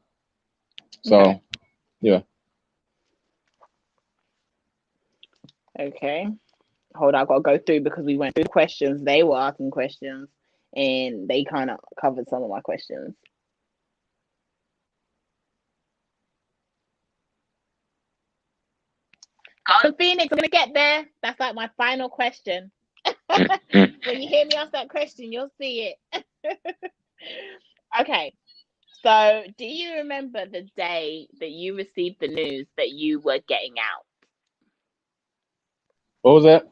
Okay. So yeah, Okay. Hold on, I've got to go through because we went through the questions. They were asking questions, and they kind of covered some of my questions. Golden Phoenix, I'm gonna get there. That's like my final question. When you hear me ask that question, you'll see it. Okay. So, do you remember the day that you received the news that you were getting out? what was that?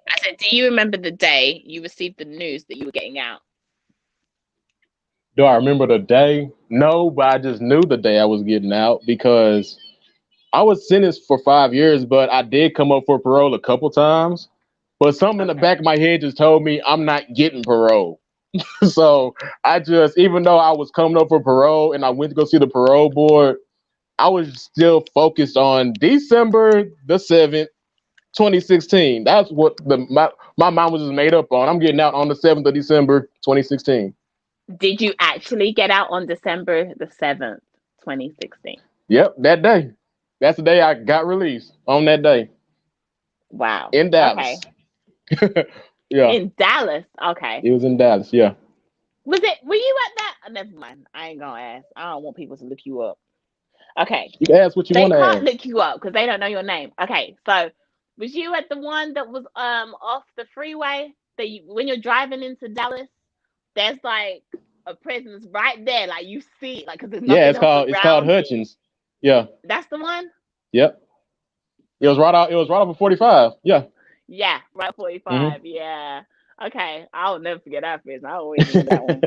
I said, do you remember the day you received the news that you were getting out? Do I remember the day? No, but I just knew the day I was getting out because I was sentenced for 5 years, but I did come up for parole a couple times. But something in the Okay. back of my head just told me I'm not getting parole. So I just, even though I was coming up for parole and I went to go see the parole board, I was still focused on December 7th, 2016. That's what my mind was just made up on. I'm getting out on the 7th of December, 2016. Did you actually get out on December the 7th, 2016? Yep, that day. That's the day I got released on that day Wow. in Okay. Dallas. Yeah, In Dallas. Okay. it was in Dallas. Yeah. Were you at that? Never mind. I ain't gonna ask. I don't want people to look you up. Okay. You can ask what you They want to can't ask. look you up because they don't know your name. Okay. So was you at the one that was off the freeway that when you're driving into Dallas, there's like a presence right there, like you see it, like because there's Yeah, nothing it's else called it's called around you. Hutchins. Yeah. That's the one? Yep. It was right out. It was right off of 45. Yeah. Yeah, right Hmm. 45. Yeah. Okay. I'll never forget that face. I always remember that one.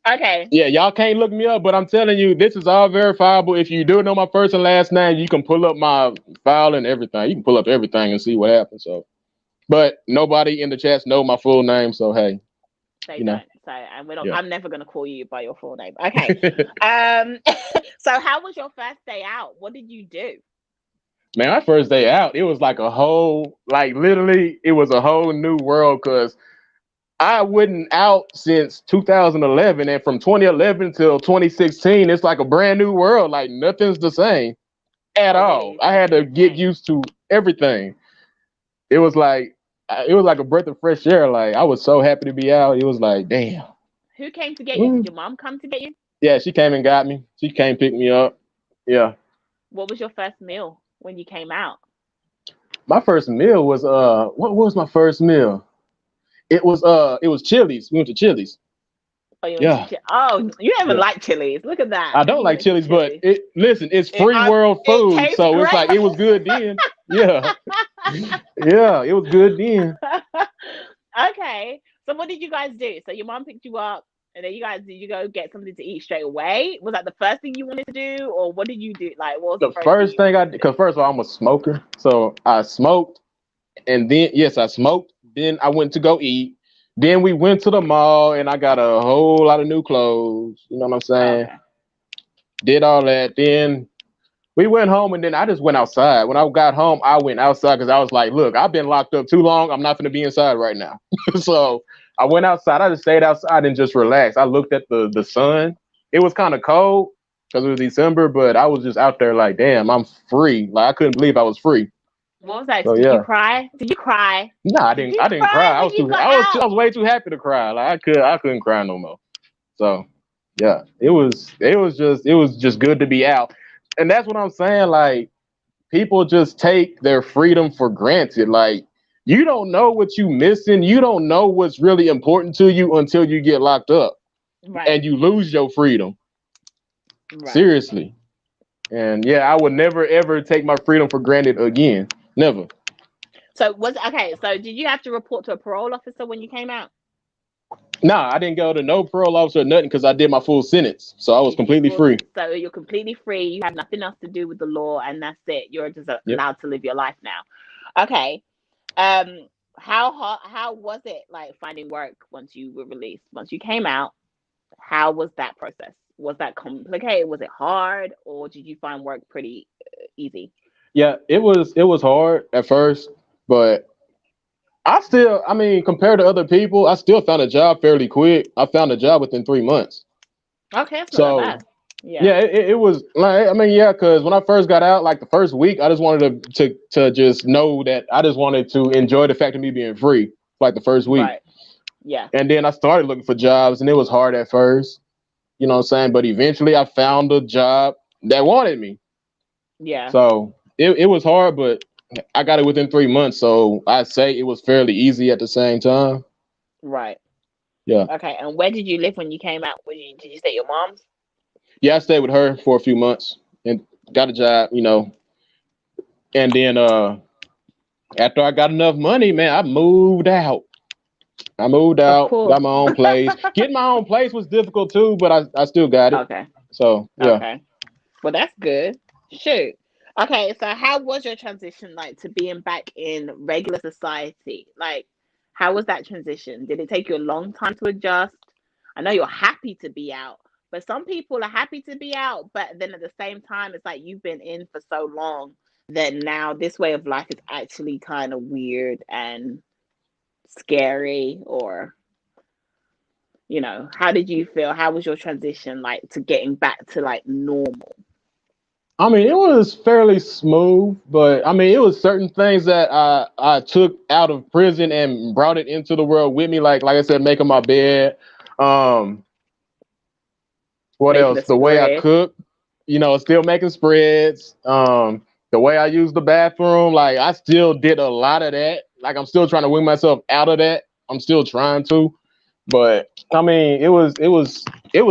Okay. Yeah, y'all can't look me up, but I'm telling you, this is all verifiable. If you do know my first and last name, you can pull up my file and everything. You can pull up everything and see what happened. So, but nobody in the chats know my full name. So hey, They you know, don't. So and we don't yeah. I'm never gonna call you by your full name. Okay. Um so how was your first day out? What did you do? Man, my first day out, it was like a whole, like literally, it was a whole new world because I wasn't out since 2011, and from 2011 till 2016, it's like a brand new world. Like nothing's the same at It really all. I isn't. had to get Okay. used to everything. It was like a breath of fresh air. Like I was so happy to be out. It was like, damn. Who came to get you? Did Mm. your mom come to get you? Yeah, she came and got me. She came pick me up. Yeah. What was your first meal when you came out? My first meal was what was my first meal? It was Chili's. We went to Chili's. Oh, you went to Yeah, Oh, you don't even yeah. like Chili's. Look at that. I don't You like went to Chili's, but Chili's. it's free world It food, tastes so it's great. like it was good then. Yeah, yeah, it was good then. Okay. So what did you guys do? So your mom picked you up, and then did you go get something to eat straight away? Was that the first thing you wanted to do, or what did you do? Like, what was the The first thing first you thing I wanted did, to do? because first of all, I'm a smoker, so I smoked, and then yes, I smoked. Then I went to go eat. Then we went to the mall, and I got a whole lot of new clothes. You know what I'm saying? Okay. Did all that. Then we went home, and then I just went outside. When I got home, I went outside because I was like, "Look, I've been locked up too long. I'm not going to be inside right now." So I went outside. I just stayed outside and just relaxed. I looked at the sun. It was kind of cold because it was December, but I was just out there like, "Damn, I'm free!" Like I couldn't believe I was free. What was that? So Did you yeah. cry? Did you cry? No, I Did didn't. you I didn't cry cry. I when was you too. got I out? was way too happy to cry. Like I couldn't cry no more. So yeah, it was just good to be out, and that's what I'm saying. Like people just take their freedom for granted. Like you don't know what you missing. You don't know what's really important to you until you get locked up Right. and you lose your freedom. Right. Seriously. And yeah, I would never ever take my freedom for granted again. Never. So was okay. So did you have to report to a parole officer when you came out? Nah, I didn't go to no parole officer or nothing because I did my full sentence. So I was You did completely full. free. So you're completely free. You have nothing else to do with the law, and that's it. You're just Yep. allowed to live your life now. Okay. How hard? How was it like finding work once you were released? Once you came out, how was that process? Was that complicated? Was it hard, or did you find work pretty easy? Yeah, it was hard at first, but I mean, compared to other people, I still found a job fairly quick. I found a job within 3 months. Okay, that's not that So bad. Yeah. yeah, it was like I mean, yeah, because when I first got out, like the first week, I just wanted to just know that I just wanted to enjoy the fact of me being free, like the first week, Right. Yeah. and then I started looking for jobs, and it was hard at first, you know what I'm saying, but eventually I found a job that wanted me. Yeah. So it was hard, but I got it within 3 months, so I'd say it was fairly easy at the same time. Right. Yeah, Okay. And where did you live when you came out? Did you stay at your mom's? yeah, I stayed with her for a few months and got a job, and then after I got enough money, man, I moved out. I moved Of out, course. got my own place. Getting my own place was difficult too, but I still got it. Okay. So yeah. Okay. Well, that's good. Shoot. Okay, so how was your transition like to being back in regular society? Like, how was that transition? Did it take you a long time to adjust? I know you're happy to be out, but some people are happy to be out, but then at the same time, it's like you've been in for so long that now this way of life is actually kind of weird and scary, or, how did you feel? How was your transition like to getting back to like normal? I mean, it was fairly smooth, but I mean, it was certain things that I took out of prison and brought it into the world with me. Like I said, making my bed. Um, what Making else? a The way I spread. cook, still making spreads. The way I use the bathroom, like I still did a lot of that. Like I'm still trying to wing myself out of that. I'm still trying to, but I mean, it was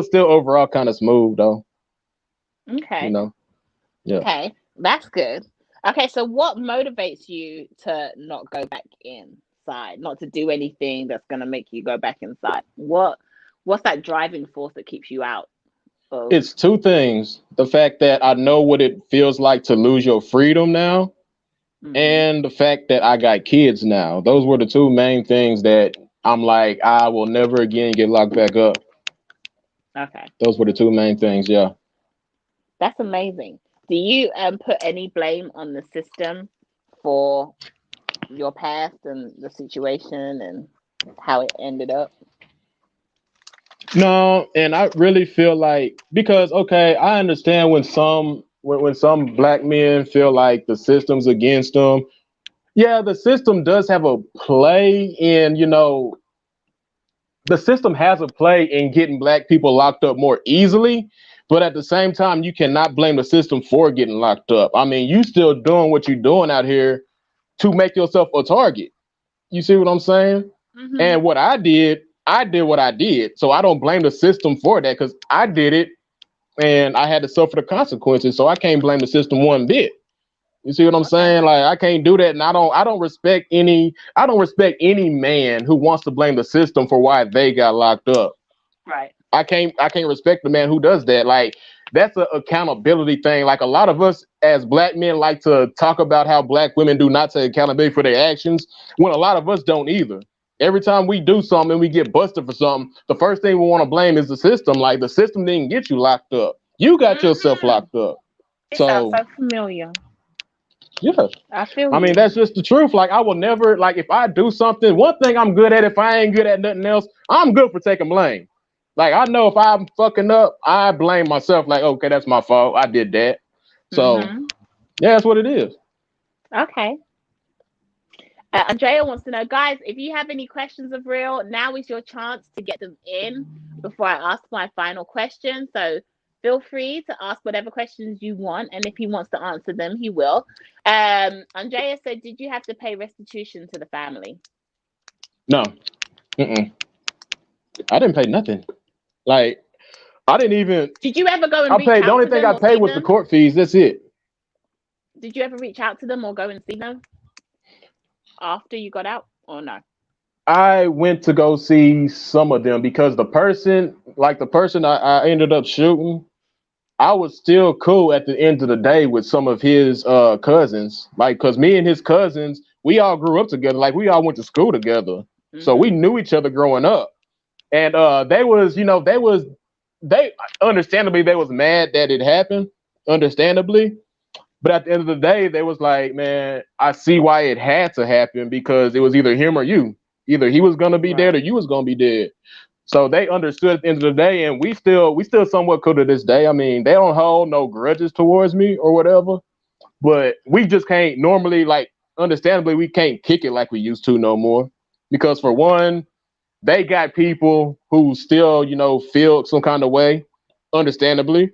still overall kind of smooth though. You Okay. know, yeah. Okay, that's good. Okay, so what motivates you to not go back inside, not to do anything that's gonna make you go back inside? What's that driving force that keeps you out of? It's two things: the fact that I know what it feels like to lose your freedom now, Hmm. and the fact that I got kids now. Those were the two main things that I'm like, I will never again get locked back up. Okay, Those were the two main things. Yeah. that's amazing. Do you put any blame on the system for your past and the situation and how it ended up? No, and I really feel like because okay, I understand when some black men feel like the system's against them. Yeah, the system does have a play in, the system has a play in getting black people locked up more easily, but at the same time, you cannot blame the system for getting locked up. I mean, you still doing what you're doing out here, to make yourself a target. You see what I'm saying? Mm-hmm. And what I did what I did. So I don't blame the system for that because I did it and I had to suffer the consequences. So I can't blame the system one bit. You see what I'm Okay. saying? Like I can't do that, and I don't respect any man who wants to blame the system for why they got locked up. Right. I can't respect the man who does that. Like that's an accountability thing. Like a lot of us as black men like to talk about how black women do not take accountability for their actions, when a lot of us don't either. Every time we do something and we get busted for something, the first thing we want to blame is the system. Like the system didn't get you locked up. You got yourself Mm-hmm. locked up. It sounds So so familiar. yeah. I feel I mean, you. that's just the truth. Like, I will never, like, if I do something, one thing I'm good at, if I ain't good at nothing else, I'm good for taking blame. Like, I know if I'm fucking up, I blame myself. Like, okay, that's my fault. I did that. So, Mm-hmm. yeah, that's what it is. Okay. Andrea wants to know, guys, if you have any questions of Real, now is your chance to get them in before I ask my final question. So feel free to ask whatever questions you want, and if he wants to answer them, he will. Andrea said, did you have to pay restitution to the family? No, mm-mm. I didn't pay nothing. Like, I didn't even, Did you ever go and I reach paid, the out only to thing them I or paid see was the them? court fees. That's it. Did you ever reach out to them or go and see them after you got out or no? I went to go see some of them because the person I ended up shooting, I was still cool at the end of the day with some of his cousins. Like, cause me and his cousins, we all grew up together. Like we all went to school together. So we Mm-hmm. knew each other growing up. And they was, they understandably they was mad that it happened. Understandably. But at the end of the day, they was like, man, I see why it had to happen because it was either him or you. Either he was gonna be dead Right. or you was gonna be dead. So they understood at the end of the day, and we still somewhat cool to this day. I mean, they don't hold no grudges towards me or whatever, but we just can't normally like understandably we can't kick it like we used to no more. Because for one, they got people who still, feel some kind of way, understandably.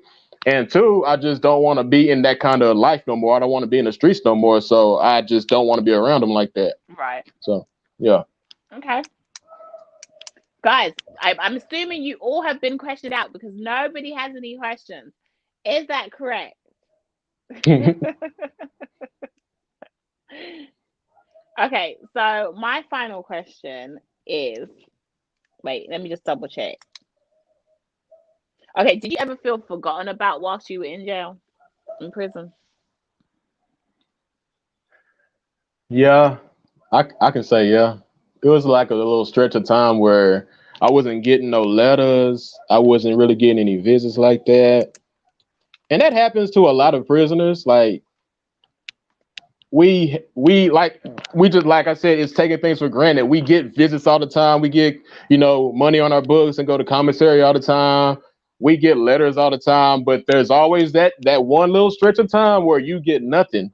And two, I just don't want to be in that kind of life no more. I don't want to be in the streets no more. So I just don't want to be around them like that. Right. So yeah. Okay. Guys, I'm assuming you all have been questioned out because nobody has any questions. Is that correct? Okay, so my final question is, wait, let me just double check. Okay, did you ever feel forgotten about whilst you were in jail, in prison? Yeah, I can say yeah. It was like a little stretch of time where I wasn't getting no letters. I wasn't really getting any visits like that. And that happens to a lot of prisoners. Like we just like I said, it's taking things for granted. We get visits all the time. We get, money on our books and go to commissary all the time. We get letters all the time, but there's always that one little stretch of time where you get nothing.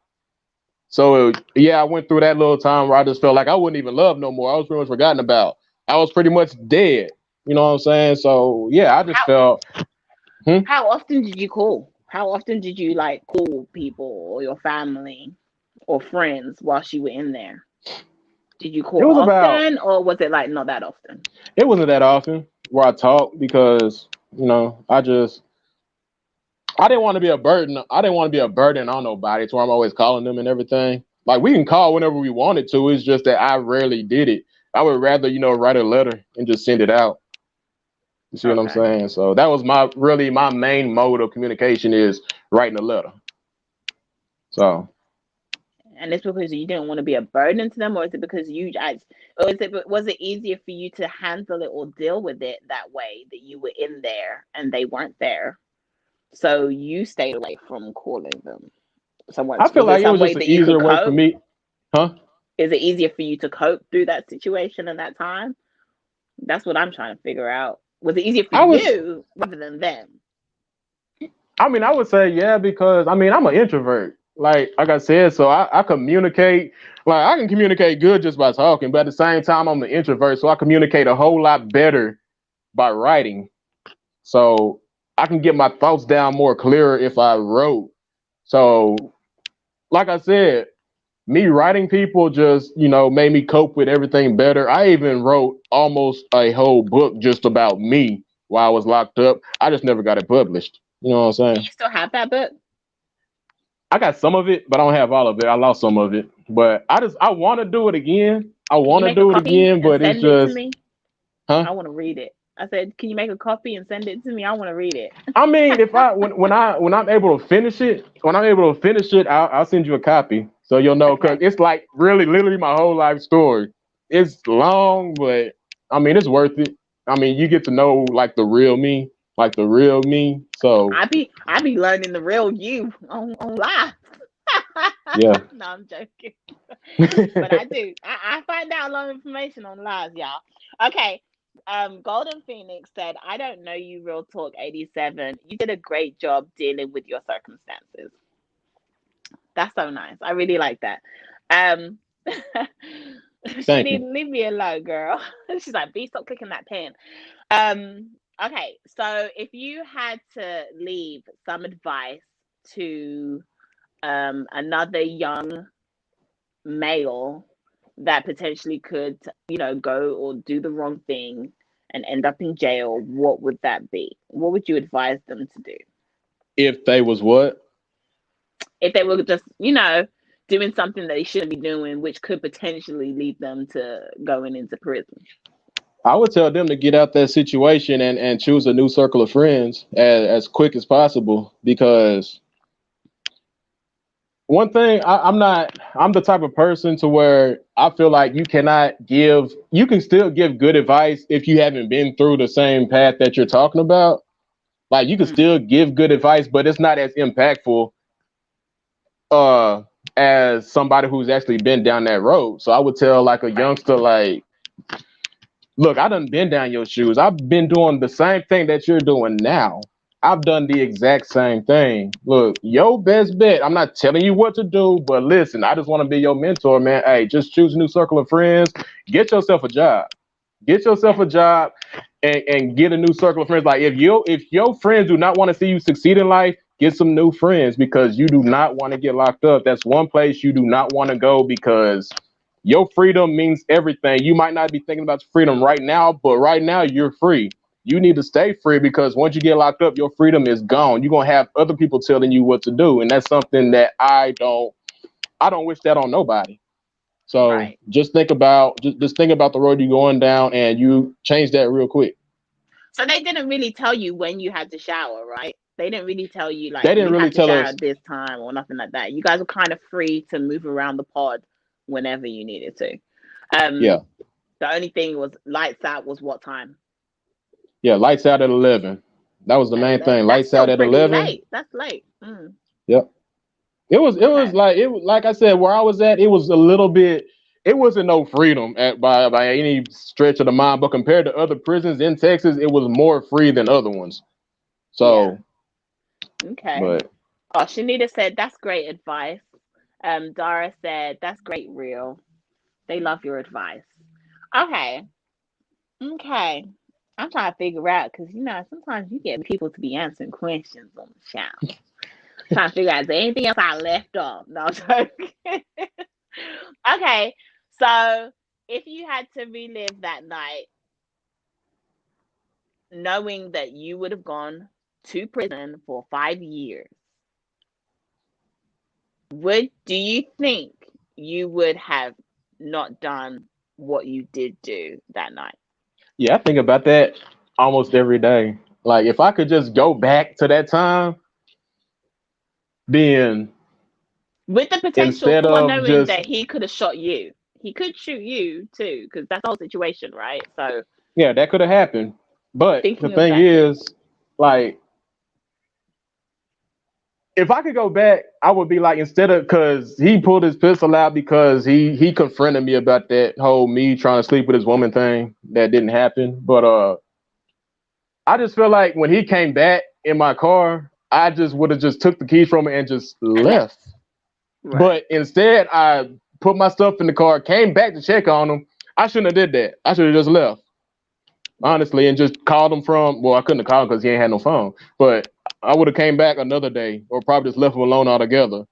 So yeah, I went through that little time where I just felt like I wouldn't even love no more. I was pretty much forgotten about. I was pretty much dead. You know what I'm saying? So yeah, I just How felt. Hmm? how often did you call? How often did you like call people or your family or friends whilst you were in there? Did you It call was about. often or was it like not that often? It wasn't that often where I talked because I didn't want to be a burden. I didn't want to be a burden on nobody. So I'm always calling them and everything. Like we can call whenever we wanted to. It's just that I rarely did it. I would rather, write a letter and just send it out. You see what I'm Okay. saying? So that was my main mode of communication is writing a letter. So And it's because you didn't want to be a burden to them, or is it because or was it easier for you to handle it or deal with it that way that you were in there and they weren't there? So you stayed away from calling them. I feel Was it like it some was way just an that you could easier way for cope? me, huh? Is it easier for you to cope through that situation and that time? That's what I'm trying to figure out. Was it easier for I was you rather than them? I mean, I would say yeah, because I mean I'm an introvert. Like I said, so I communicate like I can communicate good just by talking, but at the same time I'm an introvert, so I communicate a whole lot better by writing. So I can get my thoughts down more clearer if I wrote. So like I said, me writing people just, made me cope with everything better. I even wrote almost a whole book just about me while I was locked up. I just never got it published. You know what I'm Do saying? you still have that book? I got some of it, but I don't have all of it. I lost some of it. But I want to do it again. I Can you want to make a do it copy again, and but it's send it to just, me? huh? I want to read it. I said, can you make a copy and send it to me? I want to read it. I mean, if I when I'm able to finish it, I'll send you a copy so you'll know because Okay. it's like really literally my whole life story. It's long, but I mean it's worth it. I mean, you get to know like the real me, like the real me. So I be learning the real you on live. yeah. No, I'm joking. But I do. I find out a lot of information on lives, y'all. Okay. Golden Phoenix said, I don't know you, Real Talk 87. You did a great job dealing with your circumstances. That's so nice. I really like that. Um she Thank you. didn't leave me alone, girl. She's like, B, stop clicking that pen. Um, okay, so if you had to leave some advice to another young male that potentially could, go or do the wrong thing and end up in jail, what would that be? What would you advise them to do If they was what? if they were just, doing something that they shouldn't be doing, which could potentially lead them to going into prison? I would tell them to get out that situation and choose a new circle of friends as quick as possible because one thing I'm the type of person to where I feel like you can still give good advice if you haven't been through the same path that you're talking about. Like you can Mm, still give good advice, but it's not as impactful uh as somebody who's actually been down that road. So I would tell like a right, youngster like, look, I done been down your shoes. I've been doing the same thing that you're doing now. I've done the exact same thing. Look, your best bet. I'm not telling you what to do, but listen, I just want to be your mentor, man. Hey, just choose a new circle of friends. Get yourself a job. Get yourself yeah, a job and get a new circle of friends. Like if your friends do not want to see you succeed in life, get some new friends because you do not want to get locked up. That's one place you do not want to go because your freedom means everything. You might not be thinking about your freedom right now, but right now you're free. You need to stay free because once you get locked up, your freedom is gone. You're gonna have other people telling you what to do, and that's something that I don't wish that on nobody. So right. just think about the road you're going down, and you change that real quick. So they didn't really tell you when you had to shower, right? They didn't really tell you like They didn't you really have to tell shower us. at this time or nothing like that. You guys were kind of free to move around the pod whenever you needed to. Yeah, Um, the only thing was lights out was what time? yeah. Lights out at 11. That was the At main 11. thing. That's Lights still out at pretty 11. late. That's late. Mm, Yep. It was okay. like I said where I was at. It was a little bit. It wasn't no freedom by any stretch of the mind, but compared to other prisons in Texas, it was more free than other ones. Yeah. So, Okay. but Oh, Shanita said that's great advice. Dara said that's great, real. They love your advice. Okay. Okay. I'm trying to figure out because sometimes you get people to be answering questions on the show. Trying to figure out is there anything else I left off? No, I'm joking. Okay, so if you had to relive that night, knowing that you would have gone to prison for 5 years, do you think you would have not done what you did do that night? yeah, I think about that almost every day. Like if I could just go back to that time, then With the potential instead for of knowing just that he could have shot you. He could shoot you too, because that's the whole situation, right? So yeah, that could have happened. But the thinking of thing that too. is, like if I could go back, I would be like instead of because he pulled his pistol out because he confronted me about that whole me trying to sleep with his woman thing that didn't happen. But I just feel like when he came back in my car, I just would have just took the keys from him and just And left. left. Right. But instead, I put my stuff in the car, came back to check on him. I shouldn't have did that. I should have just left, Yeah. honestly, and just called him from. Well, I couldn't have called him because he ain't had no phone. But I would have came back another day, or probably just left him alone altogether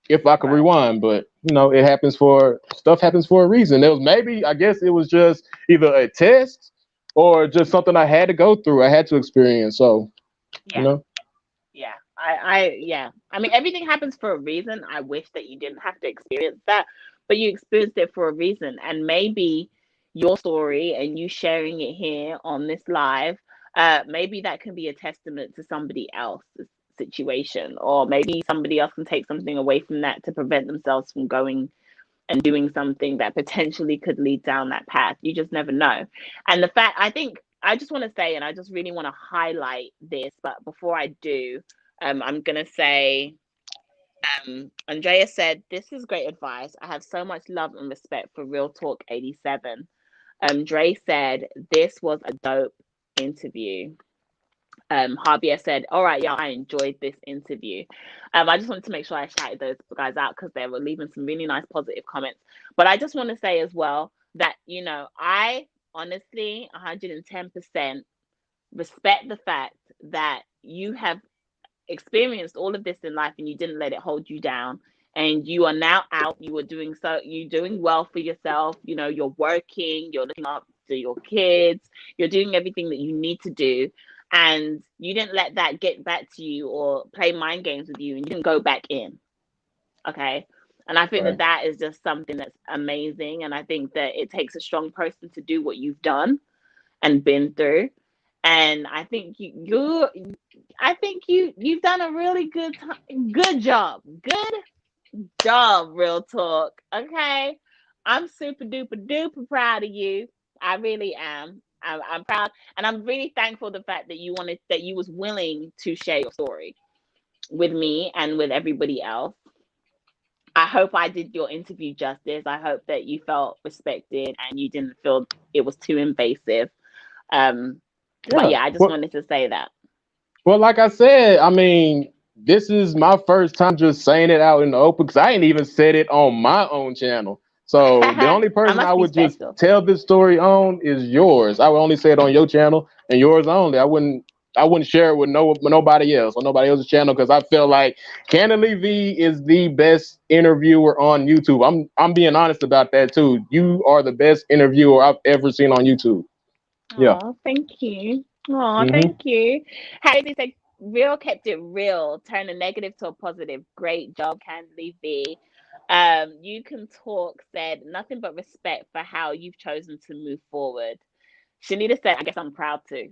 if I could Right. rewind. But it happens for stuff happens for a reason. It was maybe I guess it was just either a test or just something I had to go through. I had to experience. So you Yeah. know, Yeah, yeah. I mean, everything happens for a reason. I wish that you didn't have to experience that, but you experienced it for a reason. And maybe your story and you sharing it here on this live, maybe that can be a testament to somebody else's situation, or maybe somebody else can take something away from that to prevent themselves from going and doing something that potentially could lead down that path. You just never know. And the fact, I think, I just want to say, and I just really want to highlight this, but before I do, I'm going to say, Andrea said, this is great advice. I have so much love and respect for Real Talk 87. Dre said, this was a dope interview. Javier said, all right, yeah, I enjoyed this interview. I just wanted to make sure I shouted those guys out because they were leaving some really nice positive comments. But I just want to say as well that, I honestly 110% respect the fact that you have experienced all of this in life and you didn't let it hold you down, and you are now out, you're doing well for yourself, you're working, you're looking after your kids, you're doing everything that you need to do, and you didn't let that get back to you or play mind games with you, and you didn't go back in. Okay. And I think that right, that is just something that's amazing, and I think that it takes a strong person to do what you've done and been through. And I think you've done a really good job. Good job, Real Talk. Okay. I'm super duper duper proud of you. I really am. I'm proud, and I'm really thankful the fact that you was willing to share your story with me and with everybody else. I hope I did your interview justice. I hope that you felt respected and you didn't feel it was too invasive. Um, but yeah. yeah, I just Well, wanted to say that. well, like I said, I mean, this is my first time just saying it out in the open because I ain't even said it on my own channel. So the only I person I must be would just special. tell this story on is yours. I would only say it on your channel and yours only. I wouldn't share it with nobody else on nobody else's channel because I feel like Candidly V is the best interviewer on YouTube. I'm being honest about that too. You are the best interviewer I've ever seen on YouTube. Yeah. Oh, thank you. Oh, Hmm. thank you. Harry said, "Real kept it real. Turn a negative to a positive. Great job, Candy V." You can talk. Said nothing but respect for how you've chosen to move forward. Shanita said, "I guess I'm proud too."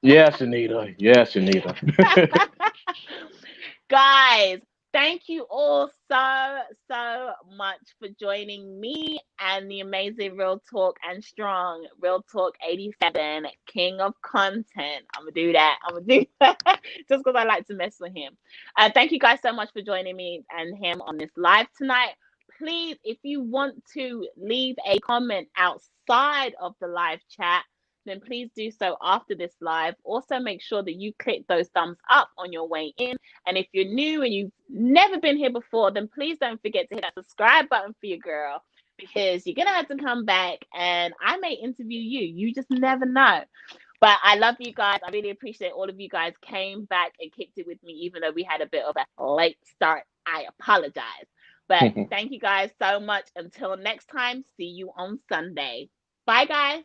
Yeah, Shanita. Yeah, Shanita. Guys, thank you all so much for joining me and the amazing Real Talk and Strong Real Talk 87 King of Content. I'm gonna do that. Just because I like to mess with him. Thank you guys so much for joining me and him on this live tonight. Please, if you want to leave a comment outside of the live chat, then please do so after this live. Also, make sure that you click those thumbs up on your way in. And if you're new and you've never been here before, then please don't forget to hit that subscribe button for your girl, because you're going to have to come back and I may interview you. You just never know. But I love you guys. I really appreciate all of you guys came back and kicked it with me, even though we had a bit of a late start. I apologize. But thank you guys so much. Until next time, see you on Sunday. Bye, guys.